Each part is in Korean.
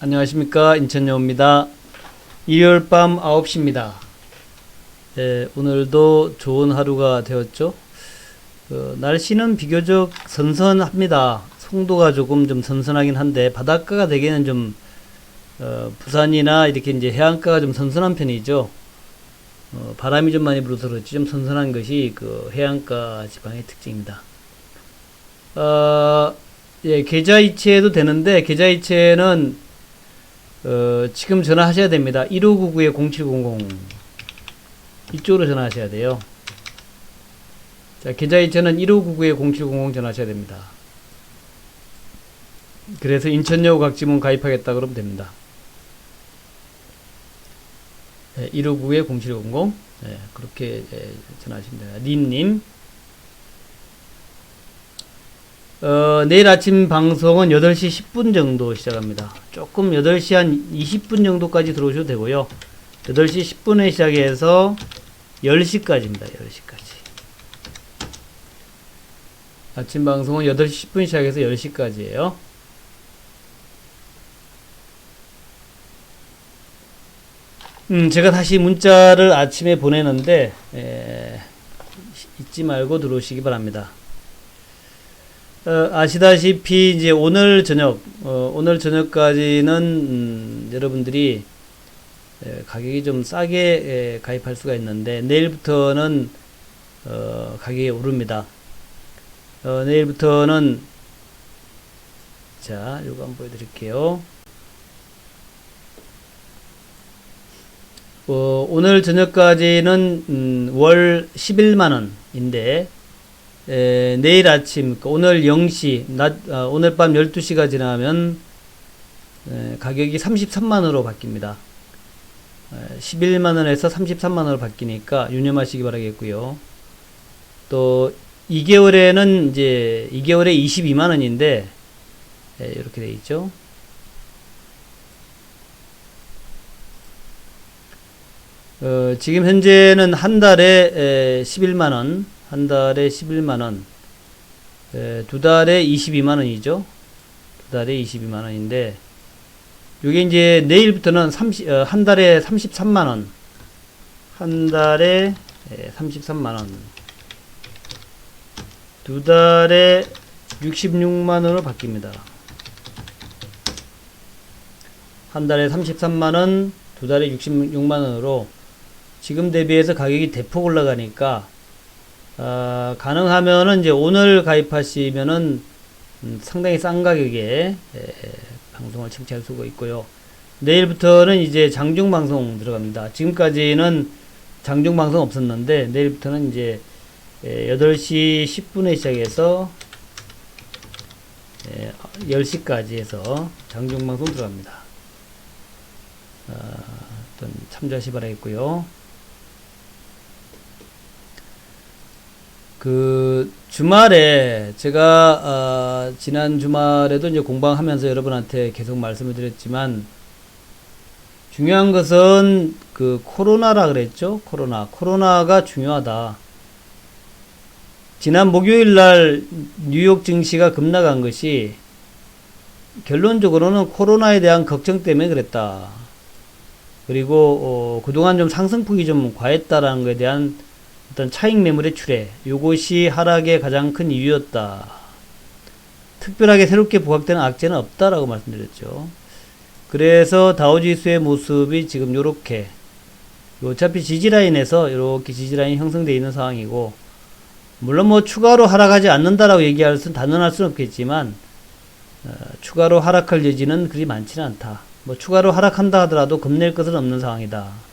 안녕하십니까, 인천여우입니다. 일요일 밤 9시입니다. 오늘도 좋은 하루가 되었죠. 날씨는 비교적 선선합니다. 송도가 조금 좀 선선하긴 한데 바닷가가 되게는 좀 부산이나 이렇게 이제 해안가가 좀 선선한 편이죠. 바람이 좀 많이 불어서 그렇지 좀 선선한 것이 그 해안가 지방의 특징입니다. 계좌이체도 되는데 계좌이체는 지금 전화하셔야 됩니다. 1599-0700 이쪽으로 전화하셔야 돼요. 자, 계좌이체는 1599-0700 전화하셔야 됩니다. 그래서 인천여우 각지문 가입하겠다 그러면 됩니다. 1599-0700 그렇게 전화하시면 됩니다. 린님, 내일 아침 방송은 8시 10분 정도 시작합니다. 조금 8시 한 20분 정도까지 들어오셔도 되고요. 8시 10분에 시작해서 10시까지입니다. 10시까지. 아침 방송은 8시 10분 시작해서 10시까지예요. 제가 다시 문자를 아침에 보내는데 잊지 말고 들어오시기 바랍니다. 아시다시피 이제 오늘 저녁까지는 여러분들이 가격이 좀 싸게 가입할 수가 있는데 내일부터는 가격이 오릅니다. 내일부터는 자, 요거 한번 보여드릴게요. 오늘 저녁까지는 월 11만원인데 내일 아침, 오늘 0시, 오늘 밤 12시가 지나면 가격이 33만원으로 바뀝니다. 11만원에서 33만원으로 바뀌니까 유념하시기 바라겠고요. 또 2개월에는 이제 2개월에 22만원인데 이렇게 돼 있죠. 지금 현재는 한 달에 11만원, 한 달에 11만원, 두 달에 22만원이죠. 두 달에 22만원인데, 요게 이제 내일부터는 한 달에 33만원, 한 달에 33만원, 두 달에 66만원으로 바뀝니다. 한 달에 33만원, 두 달에 66만원으로 지금 대비해서 가격이 대폭 올라가니까 가능하면은 이제 오늘 가입하시면은 상당히 싼 가격에 방송을 청취할 수가 있고요. 내일부터는 이제 장중 방송 들어갑니다. 지금까지는 장중 방송 없었는데 내일부터는 이제 8시 10분에 시작해서 10시까지 해서 장중 방송 들어갑니다. 참조하시 바라겠고요. 그 주말에 제가 지난 주말에도 이제 공방하면서 여러분한테 계속 말씀을 드렸지만 중요한 것은 그 코로나라 그랬죠. 코로나가 중요하다. 지난 목요일 날 뉴욕 증시가 급락한 것이 결론적으로는 코로나에 대한 걱정 때문에 그랬다. 그리고 그동안 좀 상승폭이 좀 과했다라는 것에 대한 어떤 차익 매물의 출회, 요것이 하락의 가장 큰 이유였다. 특별하게 새롭게 부각되는 악재는 없다라고 말씀드렸죠. 그래서 다우지수의 모습이 지금 요렇게, 어차피 지지라인에서 이렇게 지지라인이 형성되어 있는 상황이고, 물론 뭐 추가로 하락하지 않는다라고 단언할 수는 없겠지만 추가로 하락할 여지는 그리 많지는 않다. 뭐 추가로 하락한다 하더라도 겁낼 것은 없는 상황이다.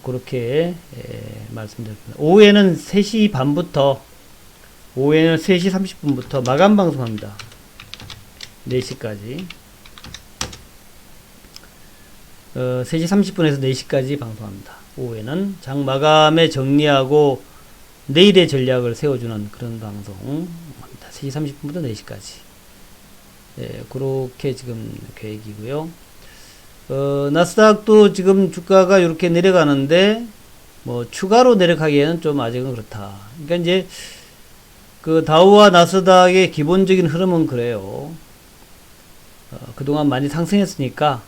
그렇게 말씀드립니다. 오후에는 3시 반부터 오후에는 3시 30분부터 마감 방송합니다. 4시까지 3시 30분에서 4시까지 방송합니다. 오후에는 장 마감에 정리하고 내일의 전략을 세워주는 그런 방송합니다. 3시 30분부터 4시까지 그렇게 지금 계획이고요. 나스닥도 지금 주가가 이렇게 내려가는데 뭐 추가로 내려가기에는 좀 아직은 그렇다. 그러니까 이제 그 다우와 나스닥의 기본적인 흐름은 그래요. 그동안 많이 상승했으니까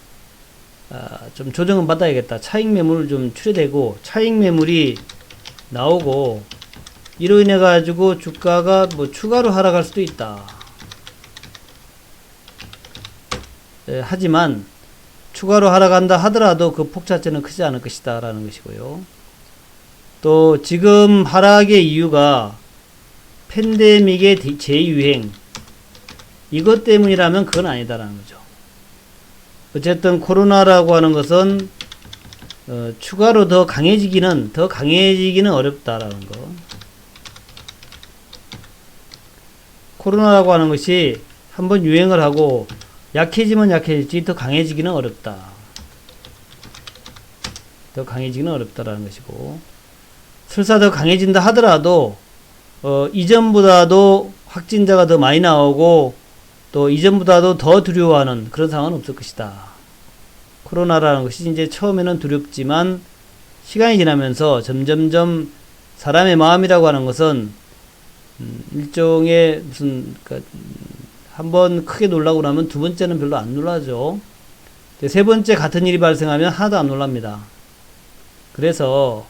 좀 조정은 받아야겠다. 차익 매물 좀 출회되고 차익 매물이 나오고 이로 인해 가지고 주가가 뭐 추가로 하락할 수도 있다. 하지만 추가로 하락한다 하더라도 그 폭 자체는 크지 않을 것이다 라는 것이고요. 또 지금 하락의 이유가 팬데믹의 재유행 이것 때문이라면 그건 아니다라는 거죠. 어쨌든 코로나라고 하는 것은 추가로 더 강해지기는 어렵다라는 거. 코로나라고 하는 것이 한번 유행을 하고 약해지면 약해질지 더 강해지기는 어렵다. 더 강해지기는 어렵다라는 것이고, 설사 더 강해진다 하더라도 이전보다도 확진자가 더 많이 나오고 또 이전보다도 더 두려워하는 그런 상황은 없을 것이다. 코로나라는 것이 이제 처음에는 두렵지만 시간이 지나면서 점점점 사람의 마음이라고 하는 것은 일종의 무슨 한번 크게 놀라고 나면 두 번째는 별로 안 놀라죠. 세 번째 같은 일이 발생하면 하나도 안 놀랍니다. 그래서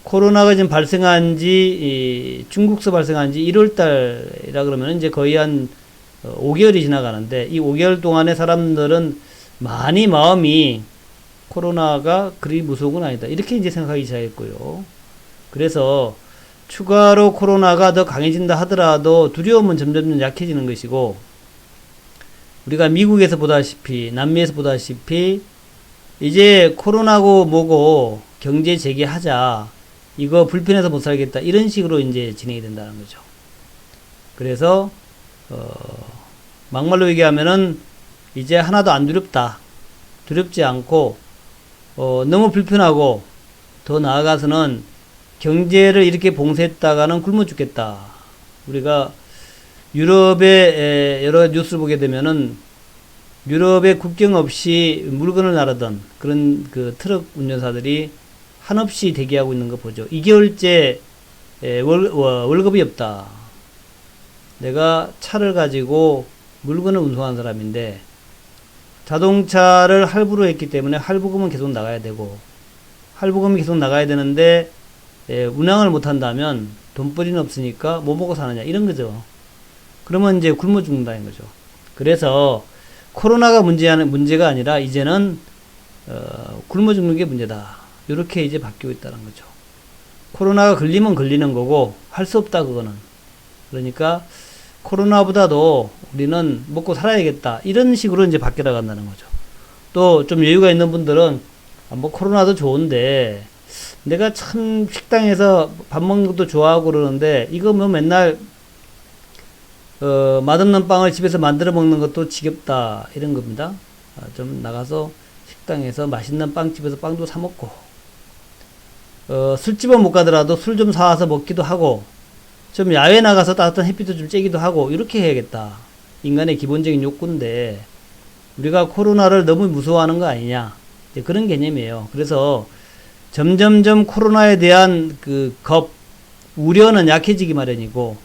코로나가 지금 발생한 지 중국서 발생한 지 1월달이라 그러면 이제 거의 한 5개월이 지나가는데 이 5개월 동안에 사람들은 많이 마음이 코로나가 그리 무서운 건 아니다. 이렇게 이제 생각하기 시작했고요. 그래서 추가로 코로나가 더 강해진다 하더라도 두려움은 점점 약해지는 것이고, 우리가 미국에서 보다시피 남미에서 보다시피 이제 코로나고 뭐고 경제 재개하자, 이거 불편해서 못 살겠다, 이런 식으로 이제 진행이 된다는 거죠. 그래서 막말로 얘기하면은 이제 하나도 안 두렵다. 두렵지 않고 너무 불편하고 더 나아가서는 경제를 이렇게 봉쇄했다가는 굶어 죽겠다. 우리가 유럽의 여러 뉴스를 보게 되면은 유럽의 국경 없이 물건을 나르던 그런 그 트럭 운전사들이 한없이 대기하고 있는 거 보죠. 2개월째 월급이 없다. 내가 차를 가지고 물건을 운송한 사람인데 자동차를 할부로 했기 때문에 할부금은 계속 나가야 되고, 할부금이 계속 나가야 되는데 운항을 못 한다면 돈벌이는 없으니까 뭐 먹고 사느냐, 이런 거죠. 그러면 이제 굶어 죽는다는 거죠. 그래서 코로나가 문제가 아니라 이제는 굶어 죽는 게 문제다. 이렇게 이제 바뀌고 있다는 거죠. 코로나가 걸리면 걸리는 거고 할 수 없다 그거는. 그러니까 코로나보다도 우리는 먹고 살아야겠다, 이런 식으로 이제 바뀌어 나간다는 거죠. 또 좀 여유가 있는 분들은 뭐 코로나도 좋은데 내가 참 식당에서 밥 먹는 것도 좋아하고 그러는데 이거 뭐 맨날 맛없는 빵을 집에서 만들어 먹는 것도 지겹다, 이런 겁니다. 좀 나가서 식당에서 맛있는 빵집에서 빵도 사 먹고 술집은 못 가더라도 술 좀 사와서 먹기도 하고 좀 야외 나가서 따뜻한 햇빛도 좀 쬐기도 하고 이렇게 해야겠다. 인간의 기본적인 욕구인데 우리가 코로나를 너무 무서워하는 거 아니냐, 그런 개념이에요. 그래서 점점점 코로나에 대한 우려는 약해지기 마련이고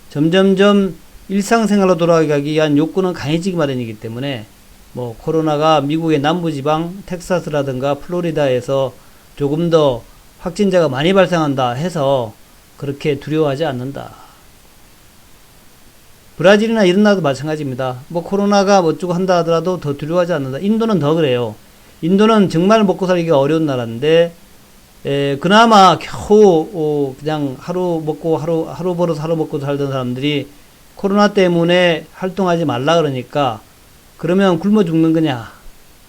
점점점 일상생활로 돌아가기 위한 욕구는 강해지기 마련이기 때문에 뭐 코로나가 미국의 남부지방 텍사스라든가 플로리다에서 조금 더 확진자가 많이 발생한다 해서 그렇게 두려워하지 않는다. 브라질이나 이런 나라도 마찬가지입니다. 뭐 코로나가 어쩌고 한다 하더라도 더 두려워하지 않는다. 인도는 더 그래요. 인도는 정말 먹고 살기가 어려운 나라인데 그나마 겨우 그냥 하루 먹고 하루 벌어서 하루 먹고 살던 사람들이 코로나 때문에 활동하지 말라 그러니까 그러면 굶어 죽는 거냐,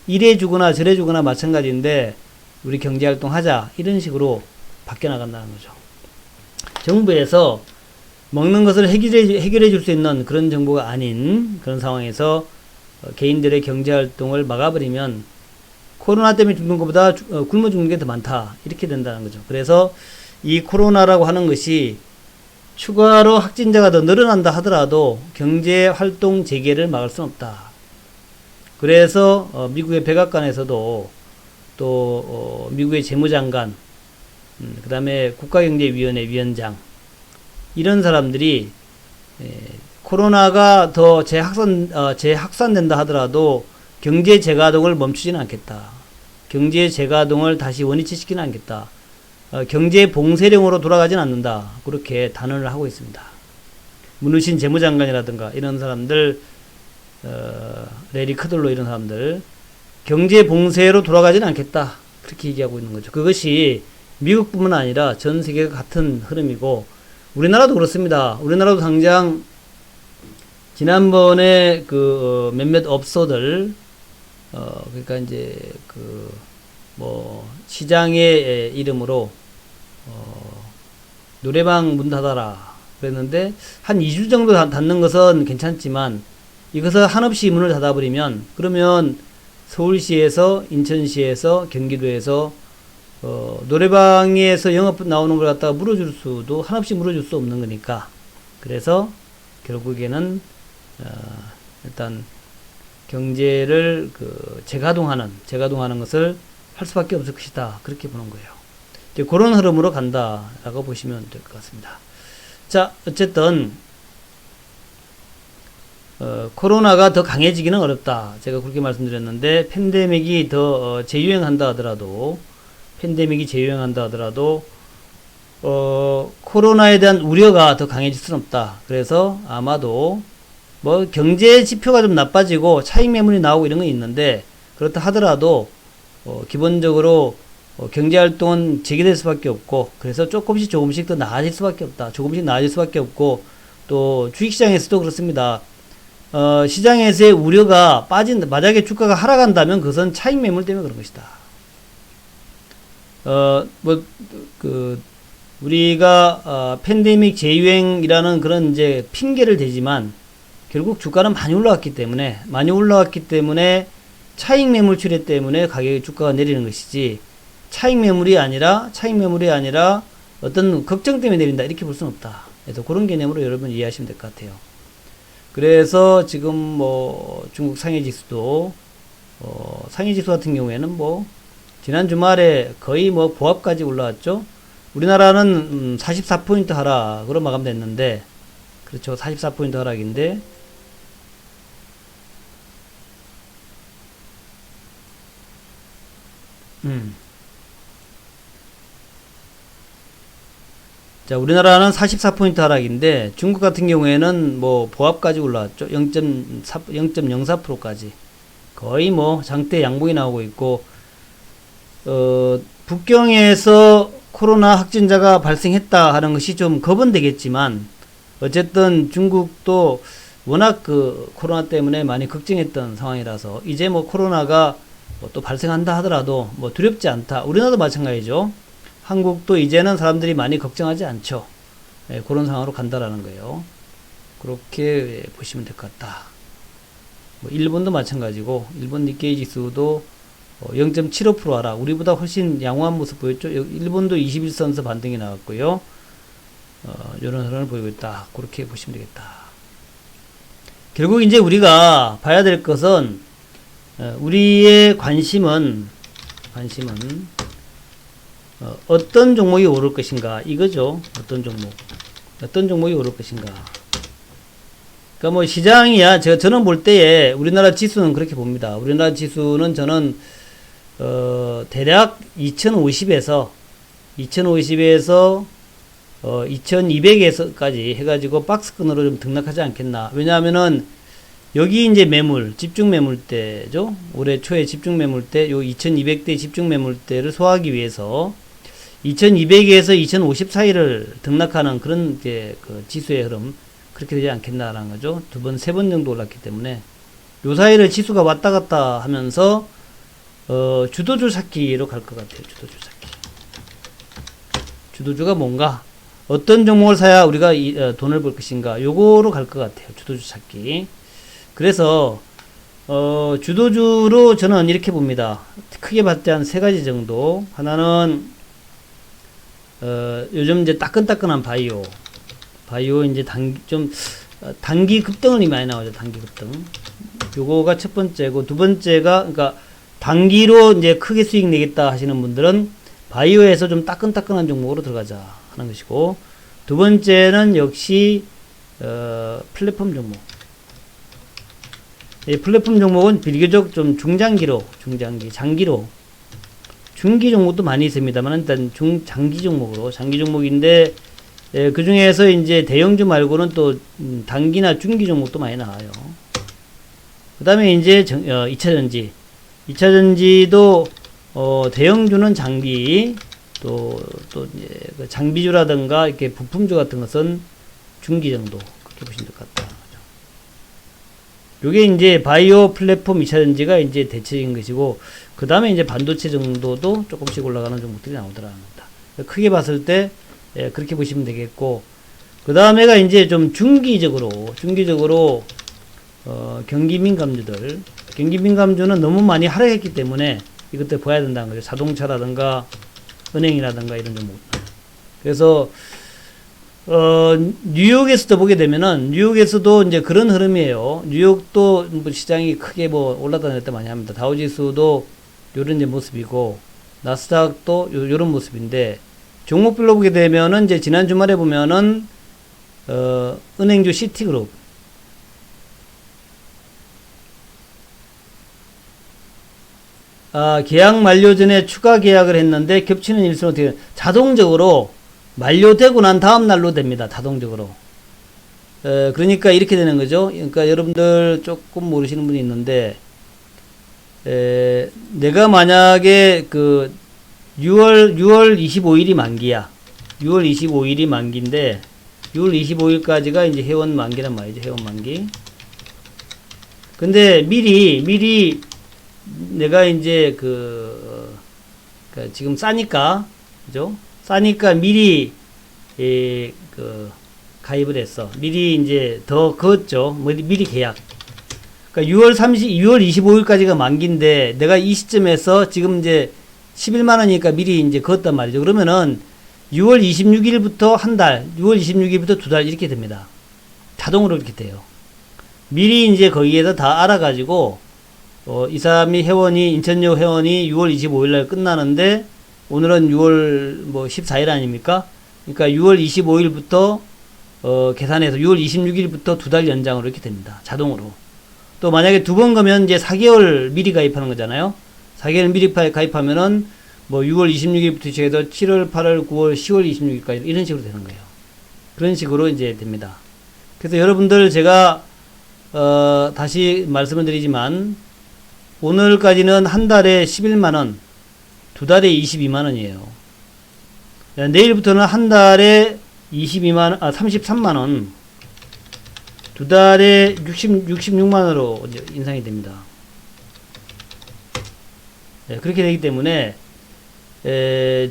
이래 주거나 저래 주거나 마찬가지인데 우리 경제활동 하자, 이런 식으로 바뀌어 나간다는 거죠. 정부에서 먹는 것을 해결해 줄 수 있는 그런 정보가 아닌 그런 상황에서 개인들의 경제활동을 막아버리면 코로나 때문에 죽는 것보다 굶어 죽는 게 더 많다, 이렇게 된다는 거죠. 그래서 이 코로나라고 하는 것이 추가로 확진자가 더 늘어난다 하더라도 경제활동 재개를 막을 수는 없다. 그래서 미국의 백악관에서도 또 미국의 재무장관, 그 다음에 국가경제위원회 위원장, 이런 사람들이 코로나가 더 재확산된다 하더라도 경제 재가동을 멈추지는 않겠다. 경제 재가동을 다시 원위치시키는 않겠다. 경제 봉쇄령으로 돌아가진 않는다. 그렇게 단언을 하고 있습니다. 문우신 재무장관이라든가 이런 사람들, 레리 크들로 이런 사람들, 경제 봉쇄로 돌아가지는 않겠다. 그렇게 얘기하고 있는 거죠. 그것이 미국뿐만 아니라 전 세계가 같은 흐름이고, 우리나라도 그렇습니다. 우리나라도 당장 지난번에 몇몇 업소들, 그러니까 이제 시장의 이름으로 노래방 문 닫아라 그랬는데 한 2주 정도 닫는 것은 괜찮지만 이것을 한없이 문을 닫아버리면 그러면 서울시에서 인천시에서 경기도에서 노래방에서 영업 나오는 걸 갖다가 물어줄 수도 한없이 물어줄 수 없는 거니까 그래서 결국에는 일단 경제를 재가동하는 것을 할 수밖에 없을 것이다. 그렇게 보는 거예요. 이제 그런 흐름으로 간다라고 보시면 될 것 같습니다. 자, 어쨌든 코로나가 더 강해지기는 어렵다. 제가 그렇게 말씀드렸는데 팬데믹이 더 재유행한다 하더라도 코로나에 대한 우려가 더 강해질 수는 없다. 그래서 아마도 경제 지표가 좀 나빠지고 차익 매물이 나오고 이런 건 있는데 그렇다 하더라도 기본적으로 경제 활동은 재개될 수밖에 없고 그래서 조금씩 더 나아질 수밖에 없다. 조금씩 나아질 수밖에 없고 또 주식시장에서도 그렇습니다. 시장에서의 우려가 만약에 주가가 하락한다면 그것은 차익 매물 때문에 그런 것이다. 우리가 팬데믹 재유행이라는 그런 이제 핑계를 대지만 결국 주가는 많이 올라왔기 때문에 차익 매물 출회 때문에 가격이 주가가 내리는 것이지 차익 매물이 아니라 어떤 걱정 때문에 내린다 이렇게 볼 수는 없다. 그래서 그런 개념으로 여러분 이해하시면 될 것 같아요. 그래서 지금 중국 상해지수도 상해지수 같은 경우에는 지난 주말에 거의 보합까지 올라왔죠. 우리나라는 44포인트 하락으로 마감됐는데 그렇죠. 44포인트 하락인데 자, 우리나라는 44포인트 하락인데 중국 같은 경우에는 보합까지 올라왔죠. 0.04%까지. 거의 장대 양봉이 나오고 있고 북경에서 코로나 확진자가 발생했다 하는 것이 좀 겁은 되겠지만 어쨌든 중국도 워낙 코로나 때문에 많이 걱정했던 상황이라서 이제 코로나가 또 발생한다 하더라도 두렵지 않다. 우리나라도 마찬가지죠. 한국도 이제는 사람들이 많이 걱정하지 않죠. 그런 상황으로 간다라는 거예요. 그렇게 보시면 될 것 같다. 일본도 마찬가지고 일본 니케이 지수도 0.75% 하락. 우리보다 훨씬 양호한 모습 보였죠. 일본도 21선에서 반등이 나왔고요. 이런 흐름을 보이고 있다. 그렇게 보시면 되겠다. 결국 이제 우리가 봐야 될 것은 우리의 관심은 어떤 종목이 오를 것인가 이거죠. 어떤 종목이 오를 것인가. 그러니까 시장이야 저는 볼 때에 우리나라 지수는 그렇게 봅니다. 우리나라 지수는 저는 대략 2050에서 2200에서까지 해가지고 박스권으로 좀 등락하지 않겠나. 왜냐하면은 여기 이제 집중 매물대죠. 올해 초에 집중 매물대, 요 2200대 집중 매물대를 소화하기 위해서 2200에서 2050 사이를 등락하는 그런 지수의 흐름, 그렇게 되지 않겠나라는 거죠. 두 번, 세 번 정도 올랐기 때문에 요 사이를 지수가 왔다 갔다 하면서 주도주 찾기로 갈 것 같아요. 주도주 찾기. 주도주가 뭔가, 어떤 종목을 사야 우리가 돈을 벌 것인가, 요거로 갈 것 같아요. 주도주 찾기. 그래서 주도주로 저는 이렇게 봅니다. 크게 봤을 한 세 가지 정도. 하나는 요즘 이제 따끈따끈한 바이오 이제 단기 급등이 많이 나오죠. 단기 급등. 요거가 첫 번째고, 두 번째가 그러니까 단기로 이제 크게 수익 내겠다 하시는 분들은 바이오에서 좀 따끈따끈한 종목으로 들어가자 하는 것이고, 두 번째는 역시 플랫폼 종목. 이 플랫폼 종목은 비교적 좀 중장기로, 장기로, 중기 종목도 많이 있습니다만 일단 장기 종목으로, 장기 종목인데 그 중에서 이제 대형주 말고는 또 단기나 중기 종목도 많이 나와요. 그 다음에 이제 2차전지. 2차전지도 대형주는 장기, 또 이제 그 장비주라든가 이렇게 부품주 같은 것은 중기 정도 그렇게 보시면 될 것 같다. 요게 이제 바이오 플랫폼 2차전지가 이제 대체적인 것이고, 그 다음에 이제 반도체 정도도 조금씩 올라가는 종목들이 나오더라는 겁니다. 크게 봤을 때 그렇게 보시면 되겠고, 그 다음에가 이제 좀 중기적으로 경기민감주는 너무 많이 하락했기 때문에 이것들 봐야 된다는 거죠. 자동차라든가 은행이라든가 이런 종목. 그래서 뉴욕에서도 보게 되면은, 뉴욕에서도 이제 그런 흐름이에요. 뉴욕도 뭐 시장이 크게 뭐 올랐다 내렸다 많이 합니다. 다우지수도 요런 이제 모습이고, 나스닥도 요런 모습인데, 종목별로 보게 되면은 이제 지난 주말에 보면은, 은행주 시티그룹. 계약 만료 전에 추가 계약을 했는데 겹치는 일수는 어떻게, 자동적으로 만료되고 난 다음 날로 됩니다. 자동적으로. 그러니까 이렇게 되는 거죠. 그러니까 여러분들 조금 모르시는 분이 있는데, 내가 만약에 그 6월 25일이 만기야. 6월 25일이 만기인데, 6월 25일까지가 이제 회원 만기란 말이죠. 회원 만기. 근데 미리 내가 이제 지금 싸니까, 그죠? 싸니까 미리 가입을 했어. 미리 이제 더 그었죠. 미리 계약. 그러니까 6월 25일까지가 만기인데 내가 이 시점에서 지금 이제 11만 원이니까 미리 이제 그었단 말이죠. 그러면은 6월 26일부터 한 달, 6월 26일부터 두 달 이렇게 됩니다. 자동으로 이렇게 돼요. 미리 이제 거기에서 다 알아가지고 이 사람이 인천역 회원이 6월 25일 날 끝나는데 오늘은 6월 뭐 14일 아닙니까? 그러니까 6월 25일부터 계산해서 6월 26일부터 두 달 연장으로 이렇게 됩니다. 자동으로. 또 만약에 두 번 가면 이제 4개월 미리 가입하는 거잖아요. 4개월 미리 가입하면은 뭐 6월 26일부터 시작해서 7월, 8월, 9월, 10월 26일까지 이런 식으로 되는 거예요. 그런 식으로 이제 됩니다. 그래서 여러분들 제가 다시 말씀을 드리지만 오늘까지는 한 달에 11만원, 두 달에 22만원이에요. 내일부터는 한 달에 33만원, 두 달에 66만원으로 이제 인상이 됩니다. 네, 그렇게 되기 때문에,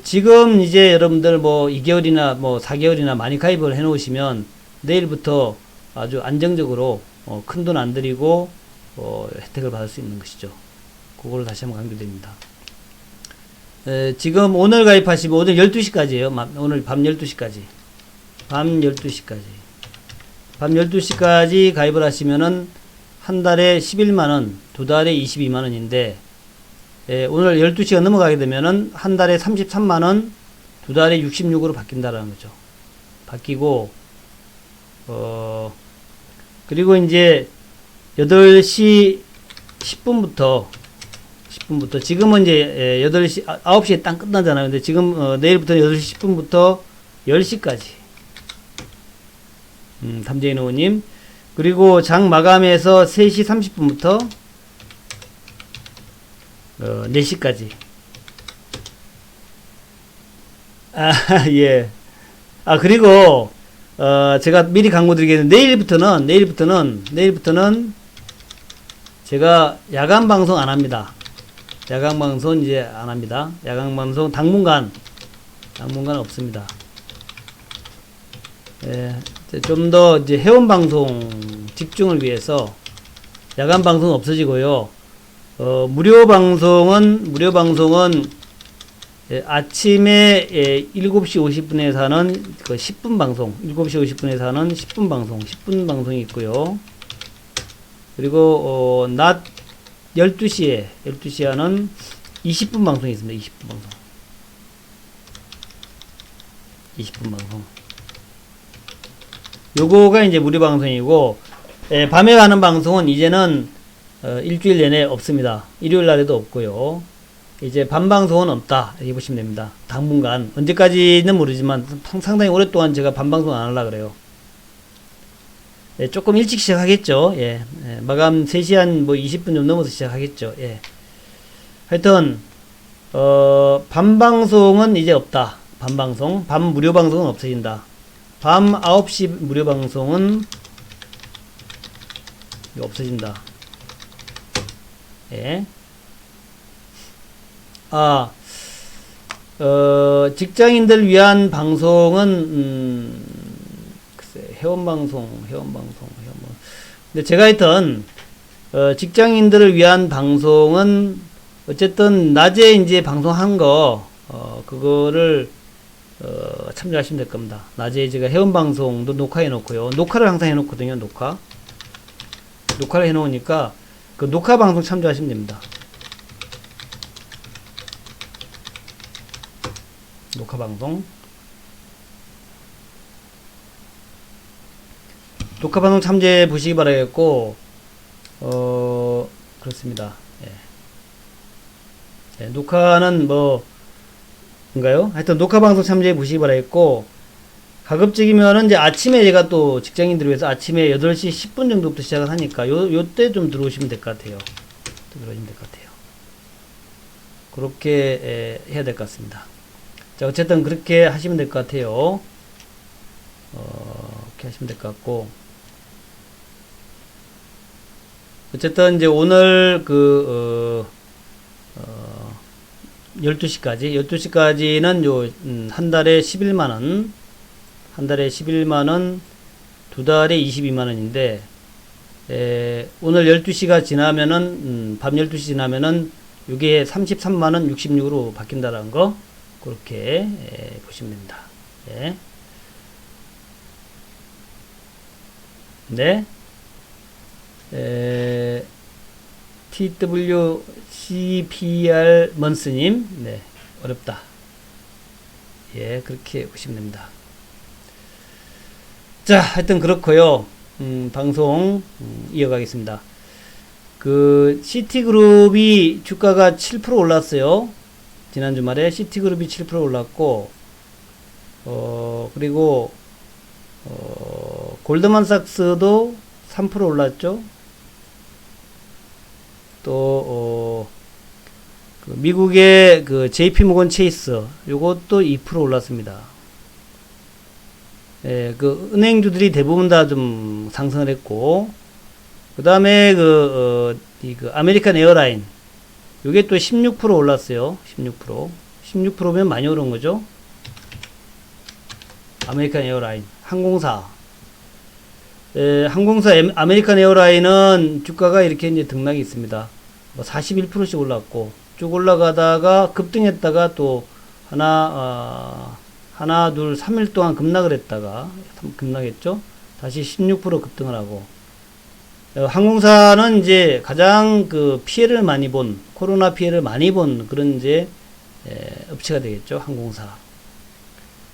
지금 이제 여러분들 뭐 2개월이나 뭐 4개월이나 많이 가입을 해 놓으시면 내일부터 아주 안정적으로, 큰 돈 안 들이고, 혜택을 받을 수 있는 것이죠. 그거를 다시 한번 강조드립니다. 지금 오늘 가입하시면 오늘 12시까지예요. 오늘 밤 12시까지. 밤 12시까지. 밤 12시까지 가입을 하시면은 한 달에 11만원, 두 달에 22만원인데, 오늘 12시가 넘어가게 되면은 한 달에 33만원, 두 달에 66으로 바뀐다라는 거죠. 바뀌고, 그리고 이제 8시 10분부터 지금은 이제 9시에 딱 끝나잖아요. 근데 지금 내일부터 8시 10분부터 10시까지 담재인 의원님, 그리고 장 마감해서 3시 30분부터 4시까지. 예. 그리고 제가 미리 광고 드리겠는데 내일부터는 제가 야간 방송 안 합니다. 야간 방송 이제 안 합니다. 야간 방송 당분간 없습니다. 예, 좀 더 이제 회원 방송 집중을 위해서 야간 방송 없어지고요. 무료 방송은 아침에 7시 50분에 사는 그 10분 방송, 7시 50분에 사는 10분 방송, 10분 방송이 있고요. 그리고 낮 12시에 하는 20분 방송이 있습니다. 20분 방송. 요거가 이제 무료 방송이고, 밤에 가는 방송은 이제는 일주일 내내 없습니다. 일요일 날에도 없고요. 이제 밤 방송은 없다 이렇게 보시면 됩니다. 당분간 언제까지는 모르지만 상당히 오랫동안 제가 밤 방송 안 하려고 그래요. 조금 일찍 시작하겠죠. 마감 3시 한 뭐 20분 좀 넘어서 시작하겠죠. 하여튼 밤 방송은 이제 없다. 밤 방송, 밤 무료 방송은 없어진다. 밤 9시 무료 방송은 없어진다. 직장인들 위한 방송은 글쎄 회원방송. 근데 제가 하여튼 직장인들을 위한 방송은 어쨌든 낮에 이제 방송한 거 그거를 참조하시면 될 겁니다. 낮에 제가 회원방송도 녹화해 놓고요. 녹화를 항상 해 놓거든요. 녹화를 해 놓으니까 그 녹화 방송 참조하시면 됩니다. 녹화 방송 참조해 보시기 바라겠고, 그렇습니다. 녹화는 뭔가요? 하여튼 녹화 방송 참조해 보시기 바라겠고, 가급적이면은 이제 아침에 제가 또 직장인들을 위해서 아침에 8시 10분 정도부터 시작을 하니까 요때 좀 들어오시면 될 것 같아요. 그렇게 해야 될 것 같습니다. 자, 어쨌든 그렇게 하시면 될 것 같아요. 그렇게 하시면 될 것 같고, 어쨌든 이제 오늘 12시까지는 한 달에 11만원, 두 달에 22만원인데, 오늘 12시가 지나면은, 밤 12시 지나면은, 이게 33만원 66으로 바뀐다라는 거, 그렇게, 보시면 됩니다. TWCPR 먼스님, 어렵다. 그렇게 보시면 됩니다. 자, 하여튼 그렇고요. 방송 이어가겠습니다. 시티그룹이 주가가 7% 올랐어요. 지난 주말에 시티그룹이 7% 올랐고, 그리고 골드만삭스도 3% 올랐죠. 또 미국의 JP모건 체이스 요것도 2% 올랐습니다. 은행주들이 대부분 다 좀 상승을 했고, 그 다음에 아메리칸 에어라인 요게 또 16% 올랐어요. 16%면 많이 오른 거죠. 아메리칸 에어라인 항공사 아메리칸 에어라인은 주가가 이렇게 이제 등락이 있습니다. 41%씩 올랐고, 쭉 올라가다가 급등했다가 또 하나, 둘, 3일 동안 급락했죠. 다시 16% 급등을 하고, 항공사는 이제 가장 피해를 많이 본, 코로나 피해를 많이 본 그런 이제, 업체가 되겠죠. 항공사.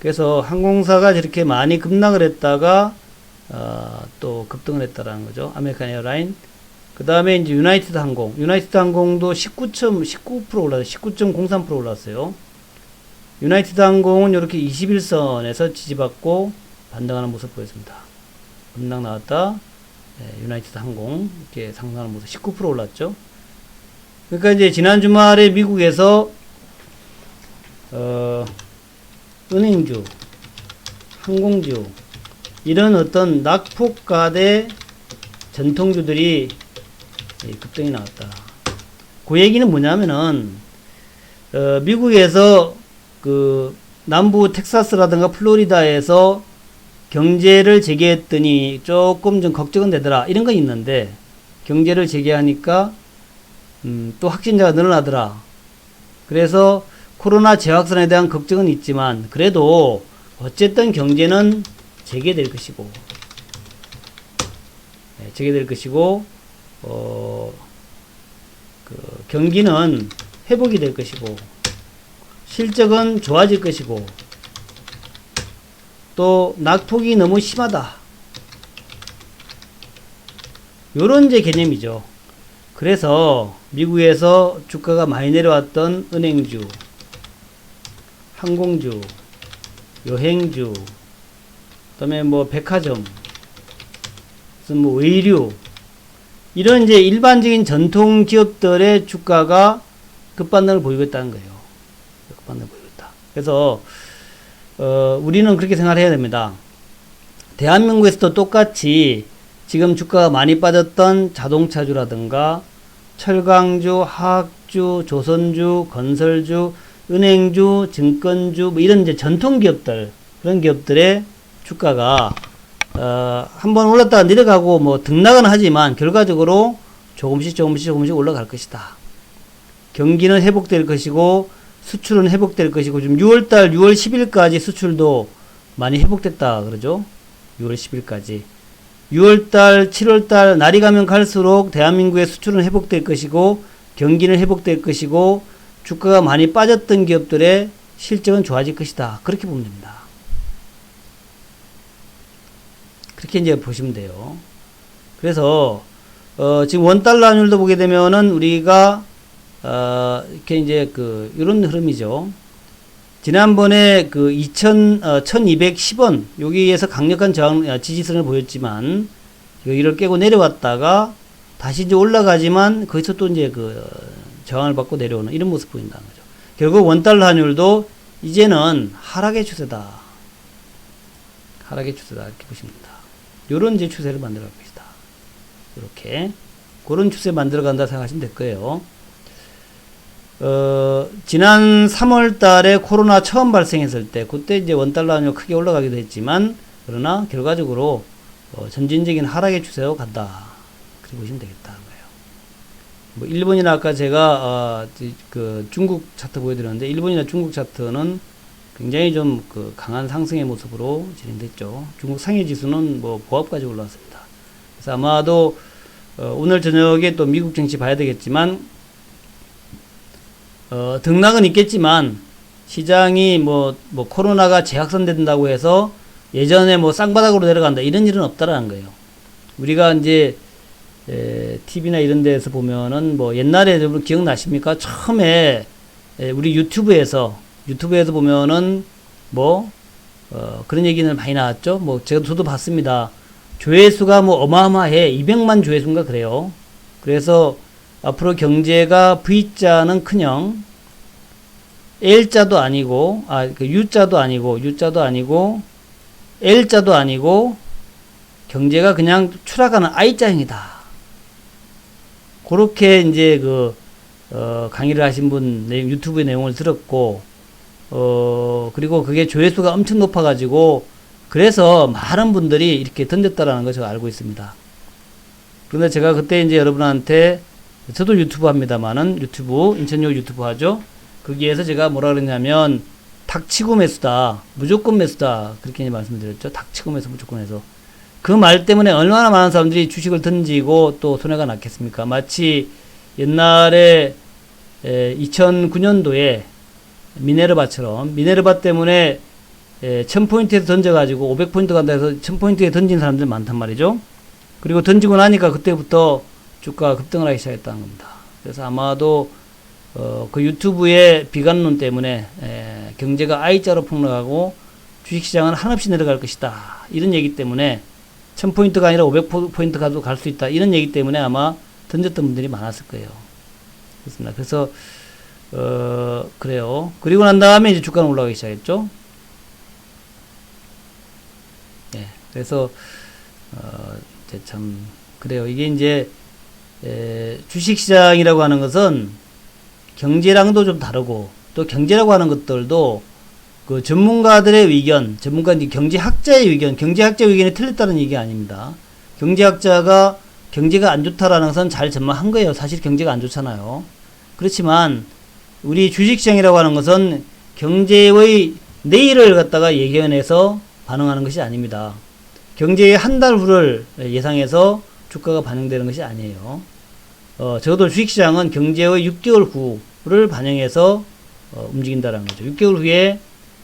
그래서 항공사가 저렇게 많이 급락을 했다가, 또 급등을 했다라는 거죠. 아메리칸 에어라인. 그 다음에 이제 유나이티드 항공도 19% 올랐어요. 19.03% 올랐어요. 유나이티드 항공은 이렇게 21선에서 지지받고 반등하는 모습 보였습니다. 급락 나왔다. 유나이티드 항공 이렇게 상승하는 모습 19% 올랐죠. 그러니까 이제 지난 주말에 미국에서 은행주, 항공주 이런 어떤 낙폭과대 전통주들이 급등이 나왔다. 그 얘기는 뭐냐면은 미국에서 남부 텍사스라든가 플로리다에서 경제를 재개했더니 조금 좀 걱정은 되더라 이런 건 있는데, 경제를 재개하니까 또 확진자가 늘어나더라. 그래서 코로나 재확산에 대한 걱정은 있지만 그래도 어쨌든 경제는 재개될 것이고, 경기는 회복이 될 것이고, 실적은 좋아질 것이고, 또 낙폭이 너무 심하다. 요런 이제 개념이죠. 그래서 미국에서 주가가 많이 내려왔던 은행주, 항공주, 여행주, 그다음에 뭐 백화점, 무슨 뭐 의류, 이런 이제 일반적인 전통 기업들의 주가가 급반등을 보이고 있다는 거예요. 급반등을 보이고 있다. 그래서 우리는 그렇게 생각을 해야 됩니다. 대한민국에서도 똑같이 지금 주가가 많이 빠졌던 자동차주라든가 철강주, 화학주, 조선주, 건설주, 은행주, 증권주, 뭐 이런 이제 전통 기업들, 그런 기업들의 주가가 한번 올랐다가 내려가고 뭐 등락은 하지만 결과적으로 조금씩 올라갈 것이다. 경기는 회복될 것이고 수출은 회복될 것이고, 지금 6월달 6월 10일까지 수출도 많이 회복됐다 그러죠. 6월 10일까지 6월달 7월달 날이 가면 갈수록 대한민국의 수출은 회복될 것이고 경기는 회복될 것이고 주가가 많이 빠졌던 기업들의 실적은 좋아질 것이다. 그렇게 보면 됩니다. 그렇게 이제 보시면 돼요. 그래서 지금 원달러 환율도 보게 되면은 우리가 이렇게 이제 이런 흐름이죠. 지난번에 1210원 여기에서 강력한 저항 지지선을 보였지만 여기를 깨고 내려왔다가 다시 이제 올라가지만 거기서 또 이제 저항을 받고 내려오는 이런 모습 보인다는 거죠. 결국 원달러 환율도 이제는 하락의 추세다. 하락의 추세다 이렇게 보시면 됩니다. 요런 이제 추세를 만들어 갈 것이다. 이렇게 그런 추세 만들어 간다 생각하시면 될 거예요. 지난 3월 달에 코로나 처음 발생했을 때, 그때 이제 원달러 환율 크게 올라가기도 했지만, 그러나 결과적으로, 점진적인 하락의 추세로 간다. 그렇게 보시면 되겠다는 거예요. 뭐, 일본이나 아까 제가, 중국 차트 보여드렸는데, 일본이나 중국 차트는 굉장히 좀 강한 상승의 모습으로 진행됐죠. 중국 상해 지수는 뭐, 보합까지 올라왔습니다. 그래서 아마도, 오늘 저녁에 또 미국 증시 봐야 되겠지만, 등락은 있겠지만 시장이 뭐 코로나가 재확산된다고 해서 예전에 뭐 쌍바닥으로 내려간다 이런 일은 없다라는 거예요. 우리가 이제 TV나 이런 데에서 보면은 뭐 옛날에 여러분 기억나십니까? 처음에 우리 유튜브에서 보면은 뭐 그런 얘기는 많이 나왔죠. 뭐 저도 봤습니다. 조회수가 뭐 어마어마해. 200만 조회수인가 그래요. 그래서 앞으로 경제가 V자는 커녕 L자도 아니고 U자도 아니고 L자도 아니고 경제가 그냥 추락하는 I자형이다. 그렇게 이제 강의를 하신 분 유튜브의 내용을 들었고 그리고 그게 조회수가 엄청 높아가지고 그래서 많은 분들이 이렇게 던졌다라는 걸 제가 알고 있습니다. 그런데 제가 그때 이제 여러분한테 저도 유튜브 합니다만은 인천역 유튜브 하죠. 거기에서 제가 뭐라 그랬냐면 닥치고 매수다, 무조건 매수다 그렇게 말씀드렸죠. 닥치고 매수 무조건 해서 그 말 때문에 얼마나 많은 사람들이 주식을 던지고 또 손해가 났겠습니까? 마치 옛날에 2009년도에 미네르바처럼 미네르바 때문에 1000포인트에서 던져가지고 500포인트 간다 해서 1000포인트에 던진 사람들 많단 말이죠. 그리고 던지고 나니까 그때부터 주가가 급등을 하기 시작했다는 겁니다. 그래서 아마도 그 유튜브의 비관론 때문에 경제가 I자로 폭락하고 주식시장은 한없이 내려갈 것이다. 이런 얘기 때문에 1000포인트가 아니라 500포인트 가도 갈 수 있다. 이런 얘기 때문에 아마 던졌던 분들이 많았을 거예요. 그렇습니다. 그래서 그래요. 그리고 난 다음에 이제 주가는 올라가기 시작했죠. 예. 그래서 이제 참 그래요. 이게 이제 주식시장이라고 하는 것은 경제랑도 좀 다르고 또 경제라고 하는 것들도 그 전문가들의 의견, 경제학자의 의견이 틀렸다는 얘기 아닙니다. 경제학자가 경제가 안 좋다라는 것은 잘 전망한 거예요. 사실 경제가 안 좋잖아요. 그렇지만 우리 주식시장이라고 하는 것은 경제의 내일을 갖다가 예견해서 반응하는 것이 아닙니다. 경제의 한 달 후를 예상해서 주가가 반영되는 것이 아니에요. 적어도 주식시장은 경제의 6개월 후를 반영해서 움직인다라는 거죠. 6개월 후에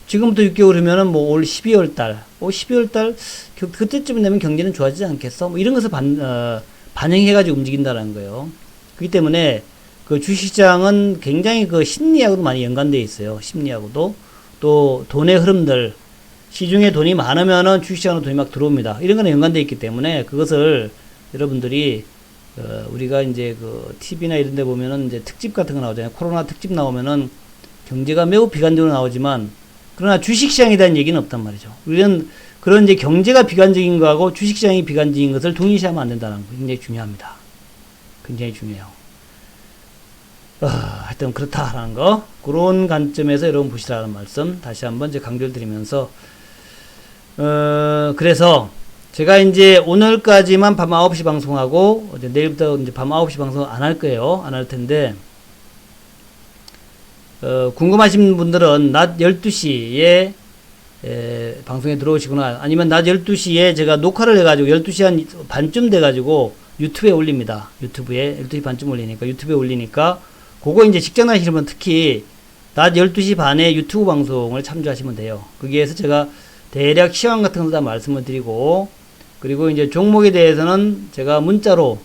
지금부터 6개월 후면은 뭐 올 12월 달, 12월 달 그때쯤 되면 경제는 좋아지지 않겠어? 뭐 이런 것을 반영해가지고 움직인다는 거예요. 그렇기 때문에 그 주식시장은 굉장히 그 심리하고도 많이 연관되어 있어요. 심리하고도. 또 돈의 흐름들, 시중에 돈이 많으면은 주식시장으로 돈이 막 들어옵니다. 이런 거는 연관되어 있기 때문에 그것을 여러분들이 우리가 이제 그 TV나 이런 데 보면은 이제 특집 같은 거 나오잖아요. 코로나 특집 나오면은 경제가 매우 비관적으로 나오지만 그러나 주식시장에 대한 얘기는 없단 말이죠. 우리는 그런 이제 경제가 비관적인 거하고 주식시장이 비관적인 것을 동일시하면 안 된다는 거 굉장히 중요합니다. 굉장히 중요해요. 하여튼 그렇다라는 거 그런 관점에서 여러분 보시라는 말씀 다시 한번 이제 강조를 드리면서 그래서 제가 이제 오늘까지만 밤 9시 방송하고 이제 내일부터 이제 밤 9시 방송 안 할 거예요. 안 할 텐데 궁금하신 분들은 낮 12시에 방송에 들어오시거나 아니면 낮 12시에 제가 녹화를 해가지고 12시 한 반쯤 돼가지고 유튜브에 올립니다. 유튜브에 12시 반쯤 올리니까 유튜브에 올리니까 그거 이제 직장 다니시는 특히 낮 12시 반에 유튜브 방송을 참조하시면 돼요. 거기에서 제가 대략 시황 같은 거 다 말씀을 드리고 그리고 이제 종목에 대해서는 제가 문자로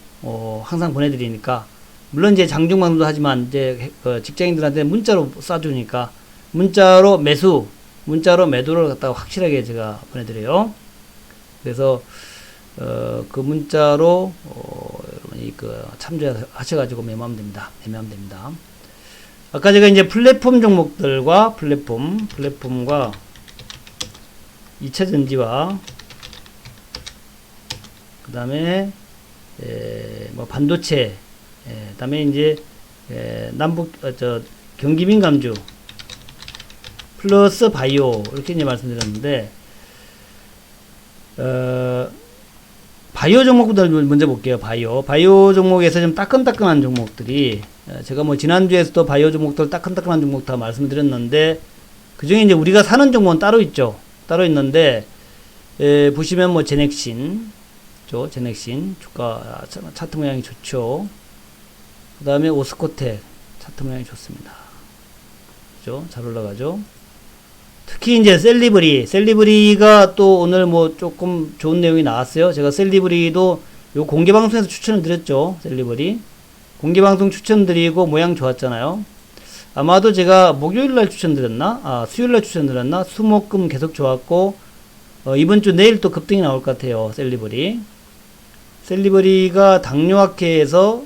항상 보내드리니까 물론 이제 장중 방송도 하지만 이제 직장인들한테 문자로 쏴주니까 문자로 매도를 갖다가 확실하게 제가 보내드려요. 그래서 그 문자로 여러분이 참조하셔가지고 매매하면 됩니다. 아까 제가 이제 플랫폼 종목들과 플랫폼과 2차전지와 그 다음에 뭐 반도체 그 다음에 이제 경기 민감주 플러스 바이오 이렇게 이제 말씀드렸는데 바이오 종목부터 먼저 볼게요. 바이오 종목에서 좀 따끈따끈한 종목들이 제가 뭐 지난주에서도 바이오 종목들 따끈따끈한 종목 다 말씀드렸는데 그 중에 이제 우리가 사는 종목은 따로 있죠. 따로 있는데 보시면 뭐 제넥신 주가 차트 모양이 좋죠. 그 다음에 오스코텍 차트 모양이 좋습니다. 그죠? 잘 올라가죠. 특히 이제 셀리브리가 또 오늘 뭐 조금 좋은 내용이 나왔어요. 제가 셀리브리도 요 공개방송에서 추천을 드렸죠. 셀리브리 공개방송 추천드리고 모양 좋았잖아요. 아마도 제가 목요일날 추천드렸나? 수요일날 추천드렸나? 수목금 계속 좋았고 이번주 내일 또 급등이 나올 것 같아요. 셀리브리가 당뇨학회에서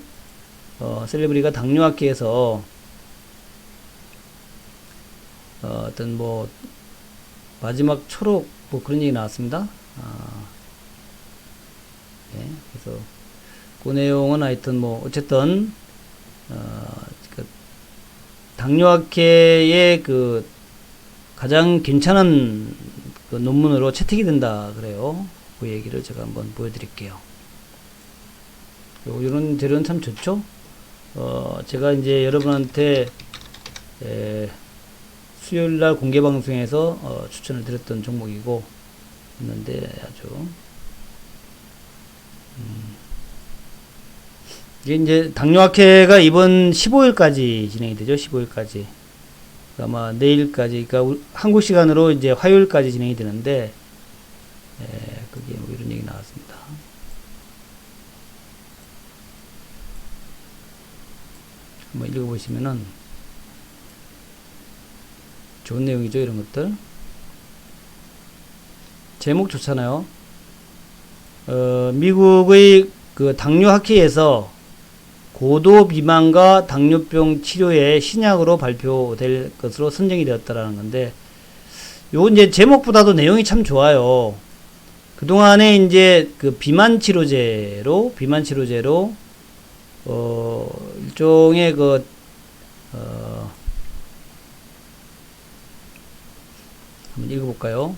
어떤 뭐 마지막 초록 뭐 그런 얘기 나왔습니다. 네, 그래서 그 내용은 하여튼 뭐 어쨌든 당뇨학회의 그 가장 괜찮은 그 논문으로 채택이 된다 그래요. 그 얘기를 제가 한번 보여드릴게요. 이런 재료는 참 좋죠. 제가 이제 여러분한테 수요일날 공개방송에서 추천을 드렸던 종목이고 있는데 아주 이게 이제 당뇨학회가 이번 15일까지 진행이 되죠. 15일까지 아마 내일까지 그러니까 한국 시간으로 이제 화요일까지 진행이 되는데 그게 뭐 이런 얘기 나왔습니다. 한번 읽어보시면은 좋은 내용이죠. 이런 것들 제목 좋잖아요. 미국의 그 당뇨학회에서 고도 비만과 당뇨병 치료의 신약으로 발표될 것으로 선정이 되었다라는 건데, 요 이제 제목보다도 내용이 참 좋아요. 그동안에 이제 그 비만 치료제로 일종의 한번 읽어볼까요?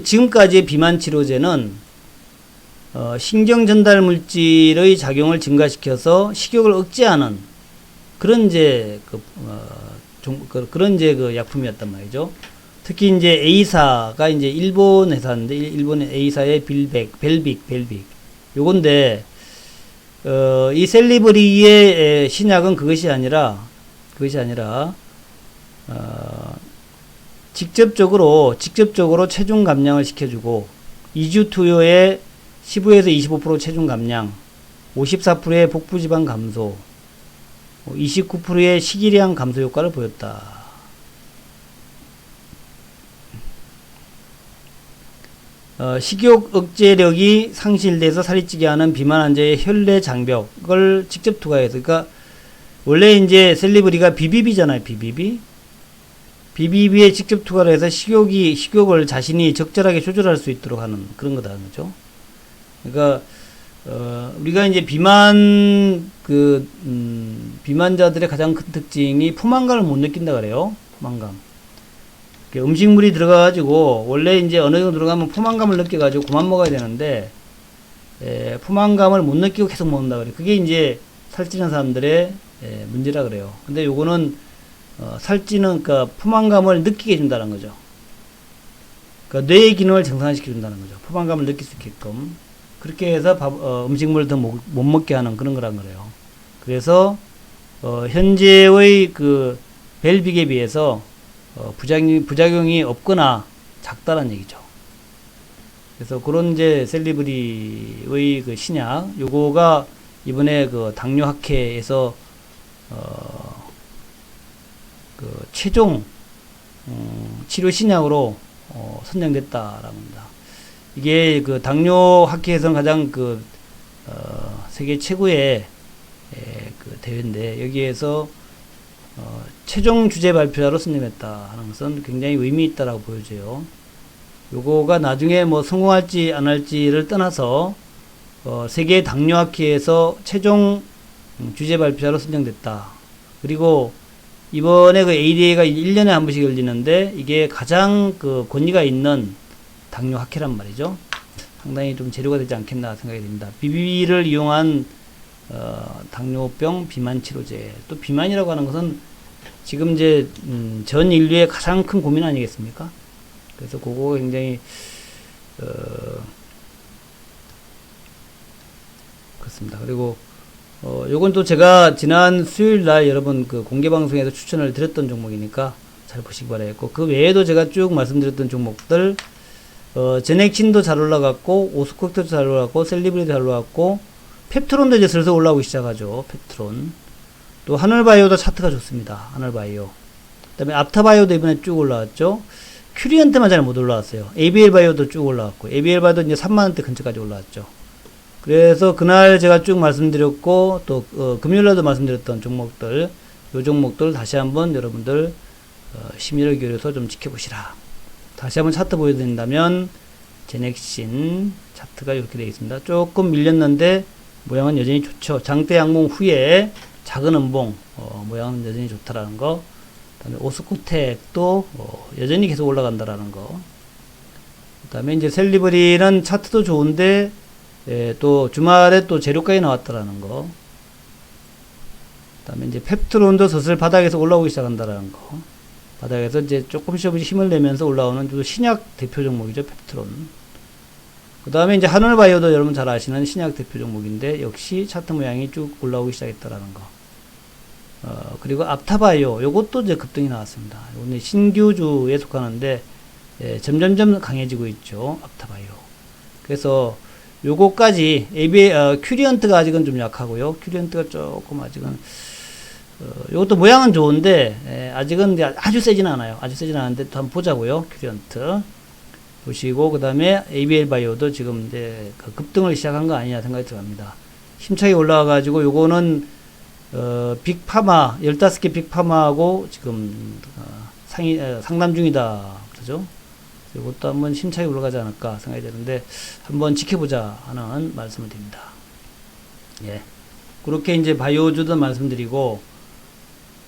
지금까지의 비만 치료제는 신경 전달 물질의 작용을 증가시켜서 식욕을 억제하는 그런 그 약품이었단 말이죠. 특히 이제 A사가 이제 일본 회사인데, 일본의 A사의 벨빅. 요건데, 이 셀리브리의 신약은 그것이 아니라, 직접적으로 체중 감량을 시켜주고, 2주 투여에 15에서 25% 체중 감량, 54%의 복부지방 감소, 29%의 식이량 감소 효과를 보였다. 식욕 억제력이 상실돼서 살이 찌게 하는 비만 환자의 혈내 장벽을 직접 투과해서, 그러니까 원래 이제 셀리브리가 비비비잖아요. 비비비에 직접 투과를 해서 식욕을 자신이 적절하게 조절할 수 있도록 하는 그런 거다, 그죠? 그러니까 우리가 이제 비만자들의 가장 큰 특징이 포만감을 못 느낀다 그래요. 포만감. 음식물이 들어가가지고 원래 이제 어느 정도 들어가면 포만감을 느껴가지고 그만 먹어야 되는데 포만감을 못 느끼고 계속 먹는다 그래. 그게 이제 살찌는 사람들의 문제라 그래요. 근데 요거는 살찌는, 그러니까 포만감을 느끼게 해준다는 거죠. 그러니까 뇌의 기능을 정상화시켜 준다는 거죠. 포만감을 느낄 수 있게끔. 그렇게 해서 음식물을 더 못 먹게 하는 그런 거란 거래요. 그래서 현재의 그 벨빅에 비해서 부작용이 없거나 작다는 얘기죠. 그래서 그런 이제 셀리브리의 그 신약, 요거가 이번에 그 당뇨 학회에서 그 최종 치료 신약으로 선정됐다라고 합니다. 이게 그 당뇨 학회에서는 가장 그 세계 최고의 그 대회인데, 여기에서 최종 주제 발표자로 선정했다 하는 것은 굉장히 의미 있다라고 보여져요. 요거가 나중에 뭐 성공할지 안 할지를 떠나서 세계 당뇨 학회에서 최종 주제 발표자로 선정됐다. 그리고 이번에 그 ADA가 1년에 한 번씩 열리는데, 이게 가장 그 권위가 있는 당뇨 학회란 말이죠. 상당히 좀 재료가 되지 않겠나 생각이 듭니다. 비비를 이용한 당뇨병 비만 치료제. 또 비만이라고 하는 것은 지금 이제 전 인류의 가장 큰 고민 아니겠습니까? 그래서 그거 굉장히 그렇습니다. 그리고 요건 또 제가 지난 수요일 날 여러분 그 공개 방송에서 추천을 드렸던 종목이니까 잘 보시기 바라겠고, 그 외에도 제가 쭉 말씀드렸던 종목들, 제넥신도 잘 올라갔고, 오스코트도 잘 올라갔고, 셀리브리도 잘 올라갔고, 펩트론도 이제 슬슬 올라오기 시작하죠. 펩트론. 또 하늘바이오도 차트가 좋습니다. 하늘바이오. 그 다음에 앞타바이오도 이번에 쭉 올라왔죠. 큐리언트만 잘 못 올라왔어요. ABL바이오도 쭉 올라왔고, ABL바이오도 이제 3만원대 근처까지 올라왔죠. 그래서 그날 제가 쭉 말씀드렸고, 또 금요일날도 말씀드렸던 종목들, 요 종목들 다시 한번 여러분들 심의를 기울여서 좀 지켜보시라. 다시 한번 차트 보여드린다면, 제넥신 차트가 이렇게 되어 있습니다. 조금 밀렸는데 모양은 여전히 좋죠. 장대 양봉 후에 작은 음봉, 모양은 여전히 좋다라는 거. 그다음에 오스코텍도 여전히 계속 올라간다라는 거. 그다음에 이제 셀리브리는 차트도 좋은데 또 주말에 또 재료가에 나왔다라는 거. 그다음에 이제 펩트론도 슬슬 바닥에서 올라오기 시작한다라는 거. 바닥에서 이제 조금씩 힘을 내면서 올라오는 또 신약 대표 종목이죠, 펩트론. 그 다음에 이제 하늘바이오도 여러분 잘 아시는 신약 대표 종목인데, 역시 차트 모양이 쭉 올라오기 시작했다라는 거. 그리고 앞타바이오, 요것도 이제 급등이 나왔습니다. 오늘 신규주에 속하는데, 점점점 강해지고 있죠, 앞타바이오. 그래서 요거까지, 큐리언트가 아직은 좀 약하고요. 큐리언트가 조금 아직은, 요것도 모양은 좋은데, 아직은 아주 세진 않아요. 아주 세진 않은데, 또 한번 보자고요. 큐리언트. 보시고, 그 다음에 ABL 바이오도 지금 이제 급등을 시작한 거 아니냐 생각이 들어갑니다. 힘차게 올라와가지고, 요거는, 빅파마, 15개 빅파마하고 지금, 상담 중이다. 그러죠? 이것도 한번 힘차게 올라가지 않을까 생각이 되는데, 한번 지켜보자 하는 말씀을 드립니다. 예. 그렇게 이제 바이오주도 말씀드리고,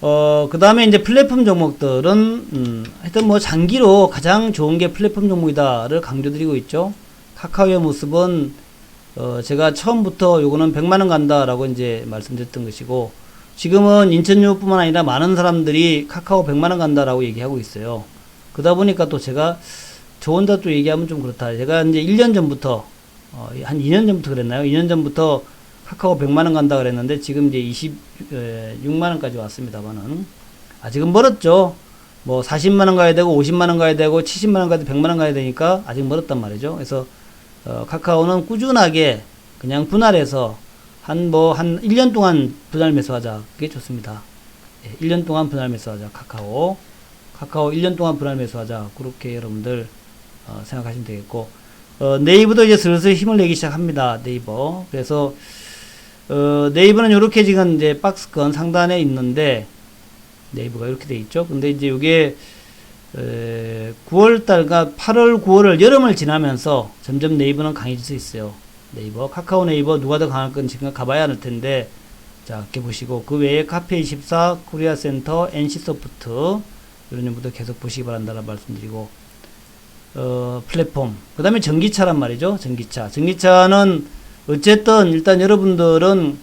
그 다음에 이제 플랫폼 종목들은, 하여튼 뭐 장기로 가장 좋은 게 플랫폼 종목이다를 강조드리고 있죠. 카카오의 모습은, 제가 처음부터 요거는 100만원 간다라고 이제 말씀드렸던 것이고, 지금은 인천유뿐만 아니라 많은 사람들이 카카오 100만원 간다라고 얘기하고 있어요. 그러다 보니까 또 제가 저 혼자 또 얘기하면 좀 그렇다. 제가 이제 1년 전부터, 한 2년 전부터 그랬나요? 2년 전부터 카카오 100만원 간다 그랬는데, 지금 이제 26만원까지 왔습니다만은, 아직은 멀었죠. 뭐 40만원 가야 되고, 50만원 가야 되고, 70만원 가야 되고, 100만원 가야 되니까, 아직 멀었단 말이죠. 그래서 카카오는 꾸준하게 그냥 분할해서 한 1년 동안 분할 매수하자. 그게 좋습니다. 1년 동안 분할 매수하자. 카카오 1년 동안 분할 매수하자. 그렇게 여러분들 생각하시면 되겠고, 네이버도 이제 슬슬 힘을 내기 시작합니다. 네이버. 그래서 네이버는 이렇게 지금 이제 박스권 상단에 있는데, 네이버가 이렇게 돼 있죠. 근데 이제 이게 9월달과 8월, 9월을 여름을 지나면서 점점 네이버는 강해질 수 있어요. 네이버, 카카오 네이버 누가 더 강할 건지 가봐야 할 텐데, 자, 이렇게 보시고, 그 외에 카페24, 코리아센터, NC소프트, 이런 정보도 계속 보시기 바란다는 말씀드리고, 플랫폼. 그 다음에 전기차란 말이죠. 전기차는 어쨌든 일단 여러분들은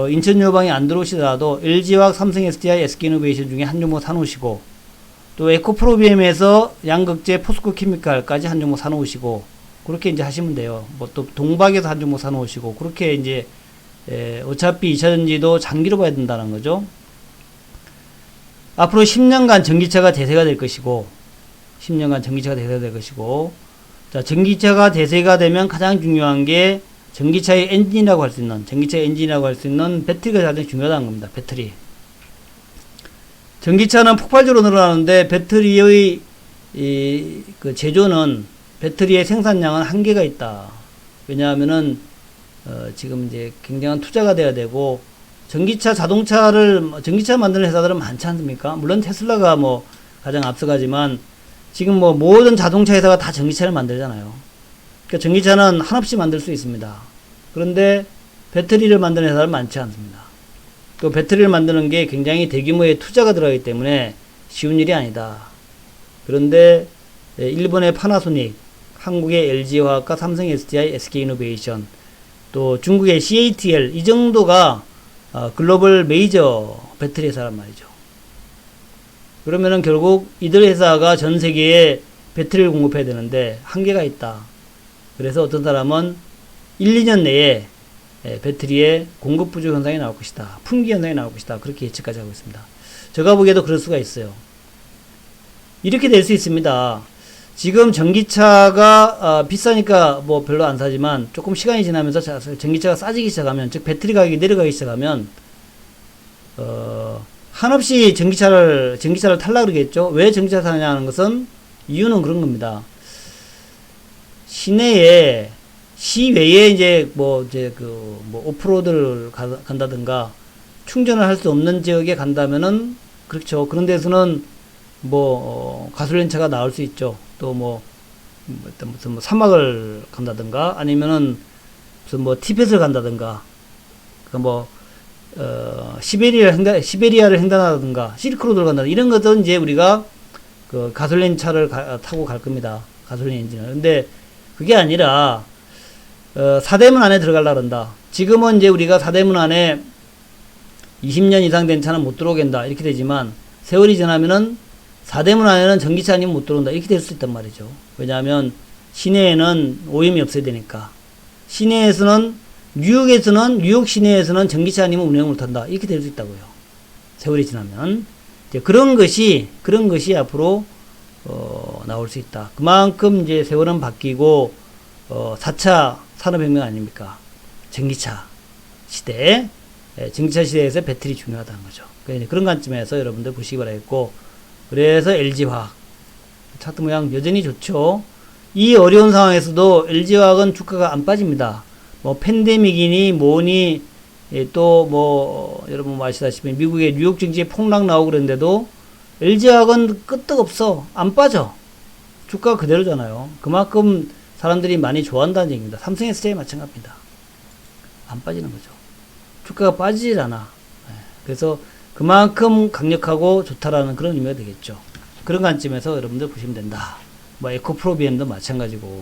인천 요방이 안 들어오시더라도 LG화학, 삼성 SDI, SK이노베이션 중에 한 종목 사놓으시고, 또 에코프로비엠에서 양극재, 포스코 케미칼까지 한 종목 사놓으시고, 그렇게 이제 하시면 돼요. 뭐 또 동박에서 한 종목 사놓으시고, 그렇게 이제 어차피 2차전지도 장기로 봐야 된다는 거죠. 앞으로 10년간 전기차가 대세가 될 것이고, 10년간 전기차가 대세가 될 것이고, 자, 전기차가 대세가 되면 가장 중요한 게 전기차의 엔진이라고 할 수 있는, 전기차의 엔진이라고 할 수 있는 배터리가 가장 중요하다는 겁니다. 배터리. 전기차는 폭발적으로 늘어나는데 배터리의 그 제조는, 배터리의 생산량은 한계가 있다. 왜냐하면은 지금 이제 굉장한 투자가 돼야 되고, 전기차 만드는 회사들은 많지 않습니까? 물론 테슬라가 뭐 가장 앞서가지만 지금 뭐 모든 자동차 회사가 다 전기차를 만들잖아요. 그러니까 전기차는 한없이 만들 수 있습니다. 그런데 배터리를 만드는 회사는 많지 않습니다. 또 배터리를 만드는 게 굉장히 대규모의 투자가 들어가기 때문에 쉬운 일이 아니다. 그런데 일본의 파나소닉, 한국의 LG화학과 삼성 SDI, SK이노베이션, 또 중국의 CATL, 이 정도가 글로벌 메이저 배터리 회사란 말이죠. 그러면은 결국 이들 회사가 전 세계에 배터리를 공급해야 되는데 한계가 있다. 그래서 어떤 사람은 1, 2년 내에 배터리의 공급 부족 현상이 나올 것이다. 품귀 현상이 나올 것이다. 그렇게 예측까지 하고 있습니다. 제가 보기에도 그럴 수가 있어요. 이렇게 될 수 있습니다. 지금 전기차가 비싸니까 뭐 별로 안 사지만 조금 시간이 지나면서 전기차가 싸지기 시작하면, 즉 배터리 가격이 내려가기 시작하면 한없이 전기차를 탈라 그러겠죠. 왜 전기차 사냐는 것은, 이유는 그런 겁니다. 시외에 이제 뭐 오프로드를 간다든가 충전을 할 수 없는 지역에 간다면은, 그렇죠. 그런 데서는 가솔린 차가 나올 수 있죠. 또 무슨 사막을 간다든가, 아니면은 무슨 티벳을 간다든가, 시베리아를 횡단하다든가, 실크로드를 간다든가, 이런 것들은 이제 우리가 그 가솔린 차를 타고 갈 겁니다. 가솔린 엔진을. 근데 그게 아니라, 사대문 안에 들어가려고 한다. 지금은 이제 우리가 사대문 안에 20년 이상 된 차는 못 들어오게 한다. 이렇게 되지만, 세월이 지나면은 사대문 안에는 전기차 아니면 못 들어온다. 이렇게 될 수 있단 말이죠. 왜냐하면 시내에는 오염이 없어야 되니까. 뉴욕 시내에서는 전기차 아니면 운행을 못 한다. 이렇게 될 수 있다고요. 세월이 지나면. 이제 그런 것이 앞으로 나올 수 있다. 그만큼 이제 세월은 바뀌고 4차 산업혁명 아닙니까? 전기차 시대. 전기차 시대에서 배터리 중요하다는 거죠. 그런 관점에서 여러분들 보시기 바라겠고, 그래서 LG화학 차트 모양 여전히 좋죠. 이 어려운 상황에서도 LG화학은 주가가 안 빠집니다. 팬데믹이니 뭐니, 또 여러분 아시다시피 미국의 뉴욕 증시에 폭락 나오고 그랬는데도 LG화학은 끄떡없어. 안 빠져. 주가가 그대로잖아요. 그만큼 사람들이 많이 좋아한다는 얘기입니다. 삼성 SDI 마찬가지입니다. 안 빠지는 거죠. 주가가 빠지질 않아. 그래서 그만큼 강력하고 좋다라는 그런 의미가 되겠죠. 그런 관점에서 여러분들 보시면 된다. 에코프로비엠도 마찬가지고,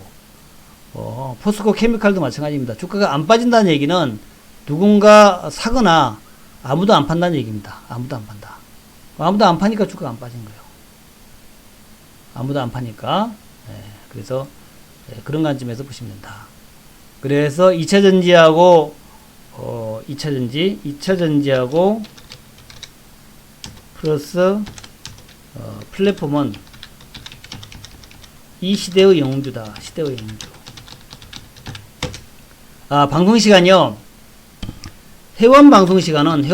포스코 케미칼도 마찬가지입니다. 주가가 안 빠진다는 얘기는 누군가 사거나 아무도 안 판다는 얘기입니다. 아무도 안 판다. 아무도 안 파니까 주가가 안 빠진 거예요. 아무도 안 파니까. 그래서 그런 관점에서 보시면 된다. 그래서 2차전지하고 2차전지하고 플러스 플랫폼은 이 시대의 영웅주다. 시대의 영웅주. 방송 시간이요. 회원 방송 시간은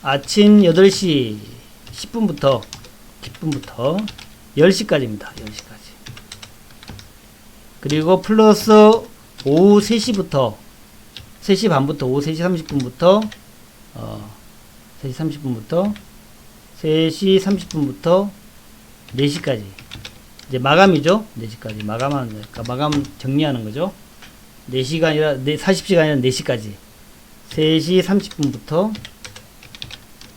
아침 8시 10분부터 10시까지입니다. 10시까지. 그리고 플러스 오후 3시 반부터 오후 3시 30분부터 3시 30분부터 4시까지. 이제 마감이죠. 4시까지. 마감 정리하는 거죠. 4시가 아니라 40시가 아니라 4시까지. 3시 30분부터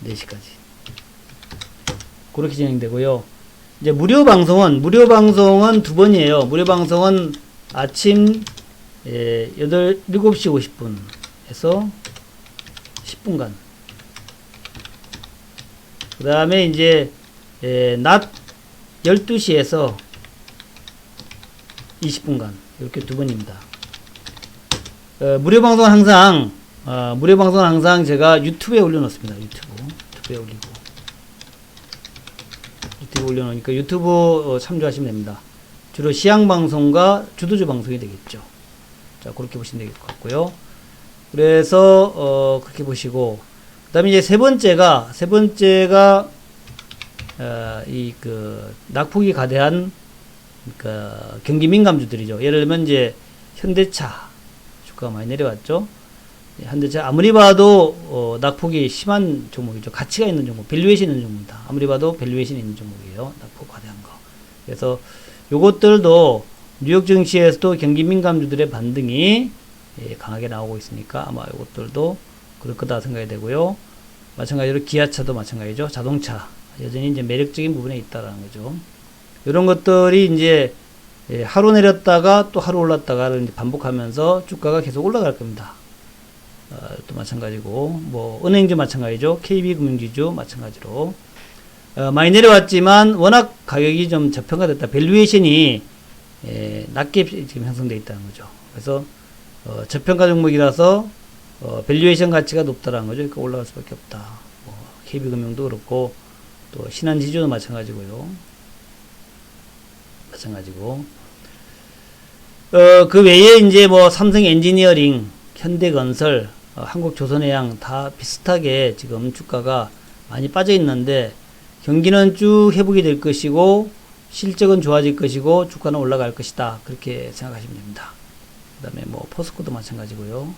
4시까지. 그렇게 진행되고요. 이제 무료 방송은 두 번이에요. 무료 방송은 아침 7시 50분에서 10분간. 그 다음에 이제 낮 12시에서 20분간. 이렇게 두 번입니다. 무료 방송은 항상 제가 유튜브에 올려놓습니다. 유튜브에 올려놓으니까 유튜브 참조하시면 됩니다. 주로 시향방송과 주도주 방송이 되겠죠. 자, 그렇게 보시면 될 것 같고요. 그래서 그렇게 보시고, 그 다음에 이제 세 번째가 낙폭이 가대한 경기 민감주들이죠. 예를 들면 이제 현대차 주가가 많이 내려왔죠. 현대차 아무리 봐도 낙폭이 심한 종목이죠. 가치가 있는 종목, 밸류에이션 있는 종목입니다. 아무리 봐도 밸류에이션 있는 종목이에요. 낙폭 과대한 거. 그래서 요것들도 뉴욕 증시에서도 경기 민감주들의 반등이 강하게 나오고 있으니까 아마 요것들도 그럴 거다 생각이 되고요. 마찬가지로 기아차도 마찬가지죠. 자동차 여전히 이제 매력적인 부분에 있다라는 거죠. 이런 것들이 이제 하루 내렸다가 또 하루 올랐다가를 이제 반복하면서 주가가 계속 올라갈 겁니다. 또 마찬가지고, 뭐, 은행주 마찬가지죠. KB금융지주 마찬가지로. 많이 내려왔지만, 워낙 가격이 좀 저평가됐다. 밸류에이션이, 낮게 지금 형성되어 있다는 거죠. 그래서, 저평가 종목이라서, 밸류에이션 가치가 높다라는 거죠. 그러니까 올라갈 수밖에 없다. 뭐, KB금융도 그렇고, 또, 신한지주도 마찬가지고요. 그 외에 이제 뭐, 삼성 엔지니어링, 현대건설, 한국조선해양 다 비슷하게 지금 주가가 많이 빠져 있는데 경기는 쭉 회복이 될 것이고 실적은 좋아질 것이고 주가는 올라갈 것이다. 그렇게 생각하시면 됩니다. 그 다음에 뭐 포스코도 마찬가지고요.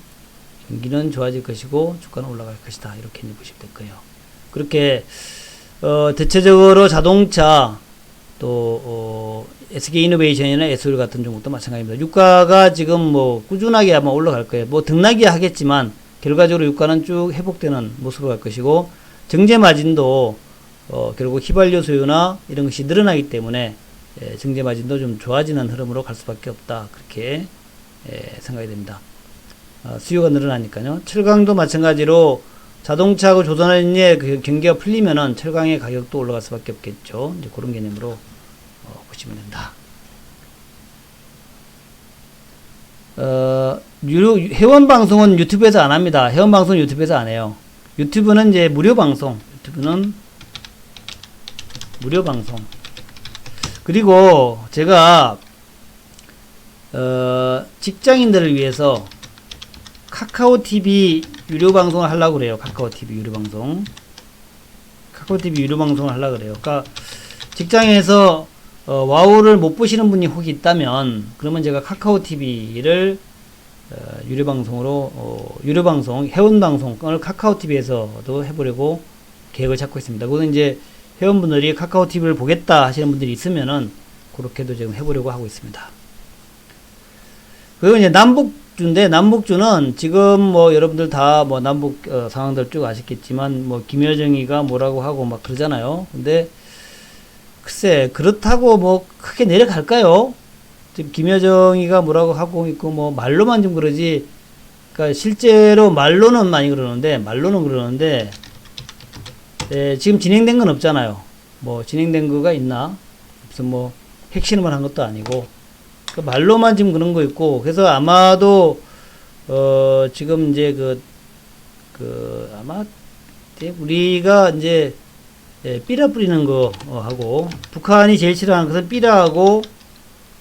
경기는 좋아질 것이고 주가는 올라갈 것이다. 이렇게 보시면 될 거예요. 그렇게 대체적으로 자동차 또 SK이노베이션이나 SOL 같은 종목도 마찬가지입니다. 유가가 지금 뭐 꾸준하게 아마 올라갈 거예요. 뭐 등락이 하겠지만 결과적으로 유가는 쭉 회복되는 모습으로 갈 것이고 정제 마진도 결국 휘발유 수요나 이런 것이 늘어나기 때문에 정제 마진도 좀 좋아지는 흐름으로 갈 수밖에 없다. 그렇게 생각이 됩니다. 수요가 늘어나니까요. 철강도 마찬가지로 자동차하고 조선업의 그 경기가 풀리면은 철강의 가격도 올라갈 수밖에 없겠죠. 이제 그런 개념으로 보시면 된다. 회원 방송은 유튜브에서 안 합니다. 회원 방송 유튜브에서 안 해요. 유튜브는 이제 무료 방송. 그리고 제가 직장인들을 위해서 카카오 TV 유료 방송을 하려고 그래요. 카카오 TV 유료 방송을 하려고 그래요. 그러니까 직장에서 와우를 못 보시는 분이 혹 있다면 그러면 제가 카카오 TV를 유료 방송 회원 방송을 카카오 TV에서도 해보려고 계획을 잡고 있습니다. 그거는 이제 회원분들이 카카오 TV를 보겠다 하시는 분들이 있으면은 그렇게도 지금 해보려고 하고 있습니다. 그리고 이제 남북주는 지금 뭐 여러분들 다 뭐 남북 상황들 쭉 아시겠지만 뭐 김여정이가 뭐라고 하고 막 그러잖아요. 근데 글쎄 그렇다고 뭐 크게 내려갈까요? 지금 김여정이가 뭐라고 하고 있고 뭐 말로만 좀 그러지. 그러니까 실제로 말로는 그러는데 지금 진행된 건 없잖아요. 뭐 진행된 거가 있나? 무슨 뭐 핵실험을 한 것도 아니고 그 말로만 지금 그런 거 있고 그래서 아마도 지금 이제 아마 우리가 이제 삐라 뿌리는 거 하고 북한이 제일 싫어하는 것은 삐라하고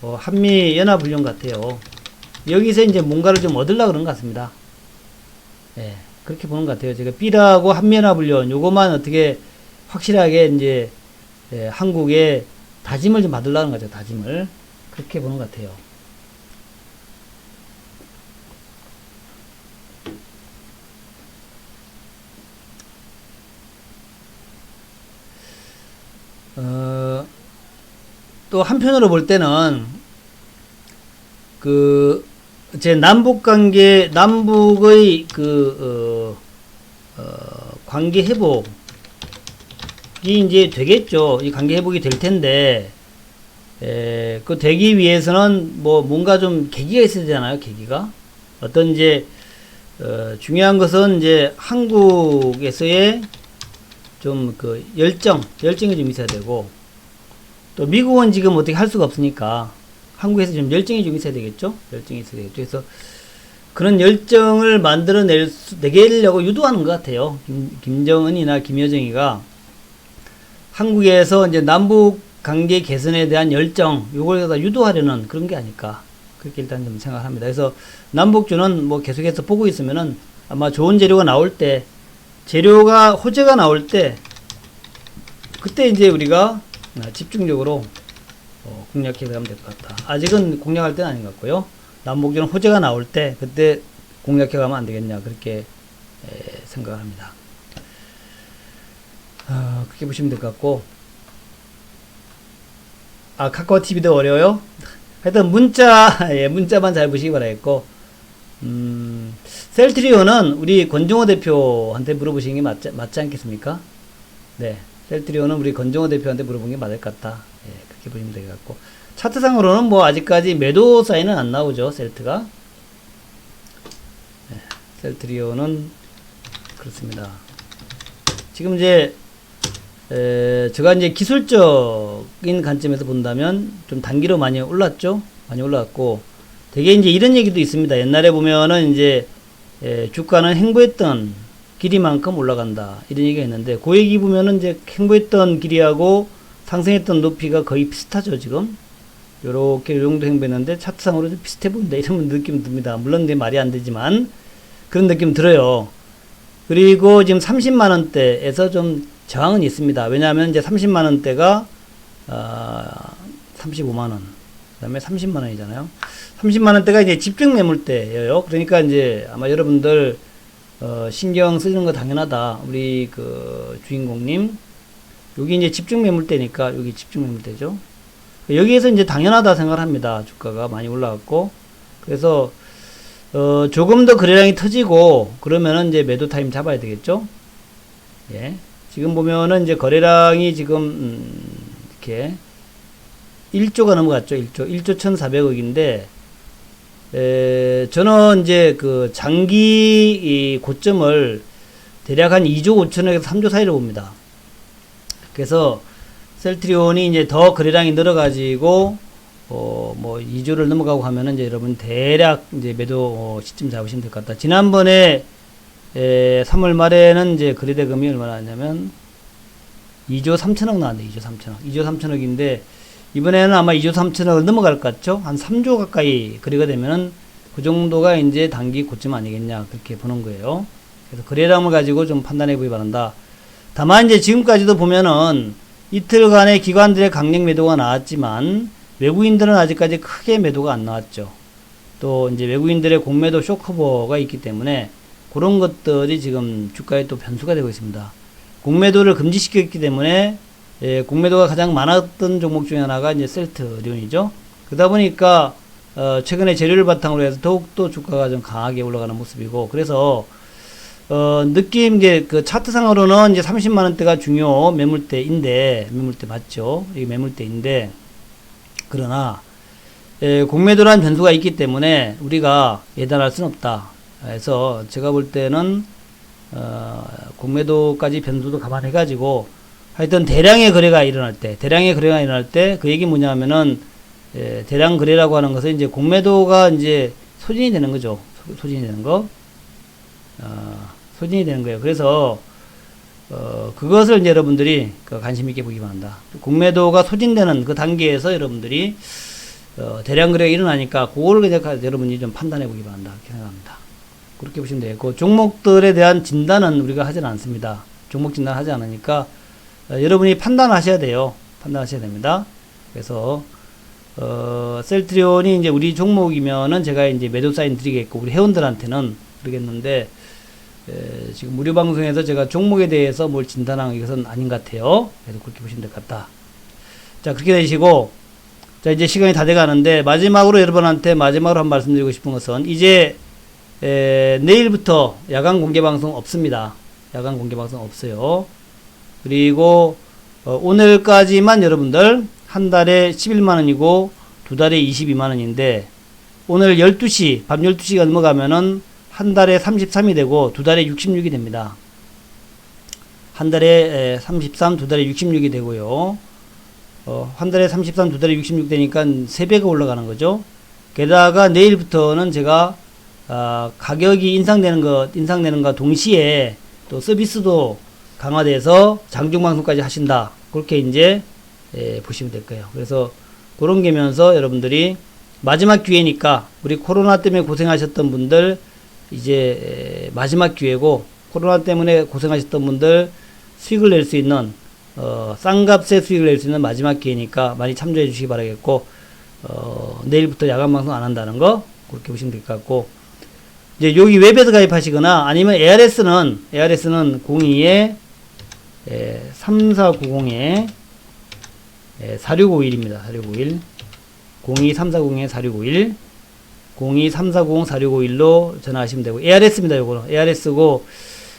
한미 연합훈련 같아요. 여기서 이제 뭔가를 좀 얻으려고 그런 것 같습니다. 예, 그렇게 보는 것 같아요. 제가 B라고 한미연합훈련 요거만 어떻게 확실하게 이제 한국의 다짐을 좀 받으려는 거죠. 다짐을. 그렇게 보는 것 같아요. 또 한편으로 볼 때는 제 남북 관계, 남북의 관계 회복이 이제 되겠죠. 이 관계 회복이 될 텐데, 그 되기 위해서는 뭔가 좀 계기가 있어야 되잖아요. 계기가. 어떤 이제, 중요한 것은 이제 한국에서의 좀 열정이 좀 있어야 되고, 또 미국은 지금 어떻게 할 수가 없으니까, 한국에서 좀 열정이 좀 있어야 되겠죠? 열정이 있어야 되겠죠. 그래서 그런 열정을 내게려고 유도하는 것 같아요. 김정은이나 김여정이가 한국에서 이제 남북 관계 개선에 대한 열정, 요걸 갖다 유도하려는 그런 게 아닐까. 그렇게 일단 좀 생각합니다. 그래서 남북주는 계속해서 보고 있으면은 아마 좋은 재료가 나올 때, 호재가 나올 때, 그때 이제 우리가 집중적으로 공략해 가면 될 것 같다. 아직은 공략할 때는 아닌 것 같고요. 남북주는 호재가 나올 때 그때 공략해 가면 안 되겠냐 그렇게 생각합니다. 그렇게 보시면 될 것 같고, 카카오 TV도 어려워요. 하여튼 문자만 잘 보시기 바라겠고, 셀트리온은 우리 권정호 대표한테 물어보시는 게 맞지 않겠습니까? 네. 셀트리온은 우리 권정호 대표한테 물어본 게 맞을 것 같다. 그렇게 보시면 될 것 같고, 차트상으로는 아직까지 매도 사인은 안 나오죠. 셀트가. 셀트리온은 그렇습니다. 지금 이제 제가 이제 기술적인 관점에서 본다면 좀 단기로 많이 올랐죠. 많이 올랐고, 되게 이제 이런 얘기도 있습니다. 옛날에 보면은 이제 주가는 행보했던 길이만큼 올라간다 이런 얘기가 있는데, 그 얘기 보면은 이제 행보했던 길이하고 상승했던 높이가 거의 비슷하죠. 지금 요렇게 요 정도 행보했는데 차트상으로 좀 비슷해 보인다 이런 느낌 듭니다. 물론 내 말이 안 되지만 그런 느낌 들어요. 그리고 지금 30만원대에서 좀 저항은 있습니다. 왜냐하면 이제 30만원대가 35만원, 그 다음에 30만원이잖아요. 30만원대가 이제 집중 매물대예요. 그러니까 이제 아마 여러분들 신경 쓰는 거 당연하다. 우리 주인공님, 여기 이제 집중 매물대니까 여기 집중 매물대죠. 여기에서 이제 당연하다 생각을 합니다. 주가가 많이 올라갔고, 그래서 조금 더 거래량이 터지고 그러면은 이제 매도 타임 잡아야 되겠죠. 예. 지금 보면은 이제 거래량이 지금 이렇게 1조가 넘어갔죠. 1조 1,400억인데 저는 이제 장기 고점을 대략 한 2조 5천억에서 3조 사이로 봅니다. 그래서 셀트리온이 이제 더 거래량이 늘어가지고 2조를 넘어가고 하면은 이제 여러분 대략 이제 매도 시점 잡으시면 될 것 같다. 지난번에 3월 말에는 이제 거래대금이 얼마나 왔냐면 2조 3천억 나왔네. 2조 3천억. 2조 3천억인데 이번에는 아마 2조 3천억을 넘어갈 것 같죠? 한 3조 가까이 거래가 되면은 그 정도가 이제 단기 고점 아니겠냐 그렇게 보는 거예요. 그래서 거래량을 가지고 좀 판단해 보기 바란다. 다만 이제 지금까지도 보면은 이틀간의 기관들의 강력 매도가 나왔지만 외국인들은 아직까지 크게 매도가 안 나왔죠. 또 이제 외국인들의 공매도 쇼커버가 있기 때문에 그런 것들이 지금 주가에 또 변수가 되고 있습니다. 공매도를 금지시켰기 때문에 공매도가 가장 많았던 종목 중에 하나가 이제 셀트리온이죠. 그러다 보니까 최근에 재료를 바탕으로 해서 더욱더 주가가 좀 강하게 올라가는 모습이고, 그래서 느낌 차트상으로는 이제 30만원대가 중요 매물대 맞죠? 이게 매물대인데, 그러나 공매도라는 변수가 있기 때문에 우리가 예단할 수는 없다. 그래서 제가 볼 때는 공매도까지 변수도 감안해 가지고 하여튼 대량의 거래가 일어날 때 그 얘기 뭐냐면은 대량 거래라고 하는 것은 이제 공매도가 이제 소진이 되는 거죠. 소진이 되는 거예요. 그래서 그것을 이제 여러분들이 관심 있게 보기 바란다. 공매도가 소진되는 그 단계에서 여러분들이 대량 거래가 일어나니까 그거를 그냥 여러분이 좀 판단해 보기 바란다. 그렇게 생각합니다. 그렇게 보시면 되고, 종목들에 대한 진단은 우리가 하지는 않습니다. 종목 진단 하지 않으니까 여러분이 판단하셔야 돼요. 판단하셔야 됩니다. 그래서 셀트리온이 이제 우리 종목이면은 제가 이제 매도 사인 드리겠고, 우리 회원들한테는 드리겠는데, 지금 무료 방송에서 제가 종목에 대해서 뭘 진단한 것은 아닌 것 같아요. 그래서 그렇게 보시면 될 것 같다. 자, 그렇게 되시고, 자, 이제 시간이 다 돼 가는데, 마지막으로 여러분한테 마지막으로 한 말씀 드리고 싶은 것은, 이제, 내일부터 야간 공개 방송 없습니다. 야간 공개 방송 없어요. 그리고, 오늘까지만 여러분들, 한 달에 11만원이고, 두 달에 22만원인데, 오늘 12시, 밤 12시가 넘어가면은, 한 달에 33이 되고, 두 달에 66이 됩니다. 한 달에 33, 두 달에 66이 되고요. 한 달에 33, 두 달에 66 되니까 3배가 올라가는 거죠. 게다가 내일부터는 제가, 가격이 인상되는가 동시에 또 서비스도 강화돼서 장중방송까지 하신다. 그렇게 이제, 보시면 될 거예요. 그래서 그런 게면서 여러분들이 마지막 기회니까 우리 코로나 때문에 고생하셨던 분들, 이제, 마지막 기회고, 코로나 때문에 고생하셨던 분들 수익을 낼 수 있는, 싼 값에 수익을 낼 수 있는 마지막 기회니까 많이 참조해 주시기 바라겠고, 내일부터 야간 방송 안 한다는 거, 그렇게 보시면 될 것 같고, 이제 여기 웹에서 가입하시거나 아니면 ARS는 02에 3490에 4651입니다. 4651. 023490에 4651. 0234904651로 전화하시면 되고, ARS입니다. 요거는. ARS고,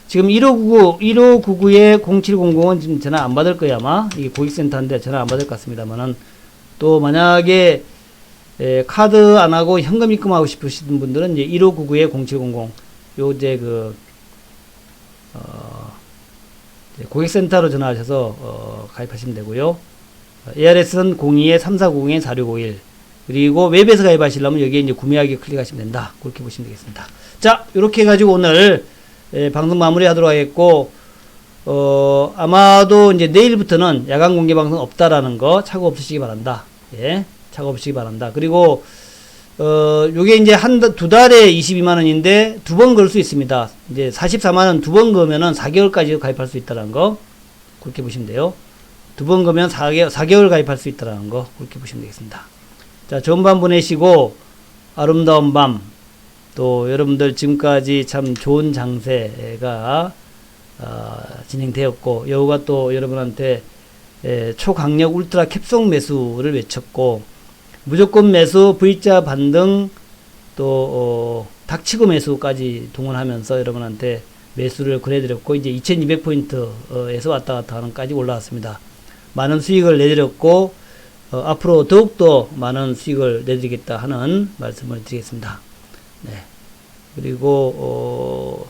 지금 1599에 0700은 지금 전화 안 받을 거야, 아마. 이게 고객센터인데 전화 안 받을 것 같습니다만은, 또 만약에, 카드 안 하고 현금 입금하고 싶으신 분들은 이제 1599에 0700. 요, 이제 이제 고객센터로 전화하셔서, 가입하시면 되고요. ARS는 02에 3490에 4651. 그리고 웹에서 가입하시려면 여기에 이제 구매하기 클릭하시면 된다. 그렇게 보시면 되겠습니다. 자, 요렇게 해가지고 오늘, 방송 마무리 하도록 하겠고, 아마도 이제 내일부터는 야간 공개 방송 없다라는 거 착오 없으시기 바란다. 예, 착오 없으시기 바란다. 그리고, 요게 이제 두 달에 22만원인데 두 번 걸 수 있습니다. 이제 44만원 두 번 거면은 4개월까지 가입할 수 있다는 거. 그렇게 보시면 돼요. 두 번 거면 4개월 가입할 수 있다는 거. 그렇게 보시면 되겠습니다. 자, 좋은 밤 보내시고, 아름다운 밤, 또 여러분들 지금까지 참 좋은 장세가 진행되었고, 여우가 또 여러분한테 초강력 울트라 캡송 매수를 외쳤고, 무조건 매수, V자 반등, 또 닥치고 매수까지 동원하면서 여러분한테 매수를 권해드렸고, 이제 2200포인트에서 왔다 갔다 하는까지 올라왔습니다. 많은 수익을 내드렸고, 앞으로 더욱더 많은 수익을 내드리겠다 하는 말씀을 드리겠습니다. 네. 그리고,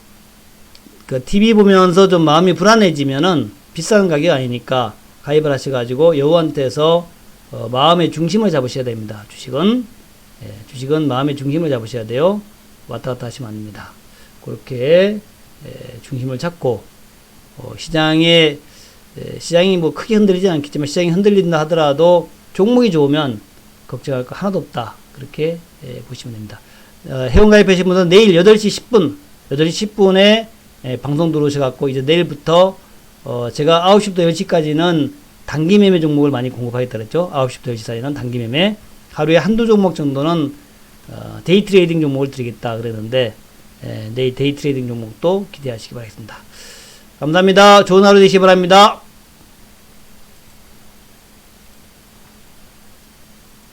TV 보면서 좀 마음이 불안해지면은 비싼 가격 아니니까 가입을 하셔가지고 여우한테서 마음의 중심을 잡으셔야 됩니다. 주식은. 예, 주식은 마음의 중심을 잡으셔야 돼요. 왔다 갔다 하시면 안 됩니다. 그렇게, 중심을 잡고, 시장이 뭐 크게 흔들리지 않겠지만 시장이 흔들린다 하더라도 종목이 좋으면 걱정할 거 하나도 없다. 그렇게 보시면 됩니다. 회원 가입하신 분은 내일 8시 10분에 방송 들어오셔갖고 이제 내일부터 제가 9시부터 10시까지는 단기 매매 종목을 많이 공급하겠다 그랬죠. 9시부터 10시 사이는 단기 매매. 하루에 한두 종목 정도는 데이 트레이딩 종목을 드리겠다 그랬는데 내일 데이 트레이딩 종목도 기대하시기 바라겠습니다. 감사합니다. 좋은 하루 되시기 바랍니다.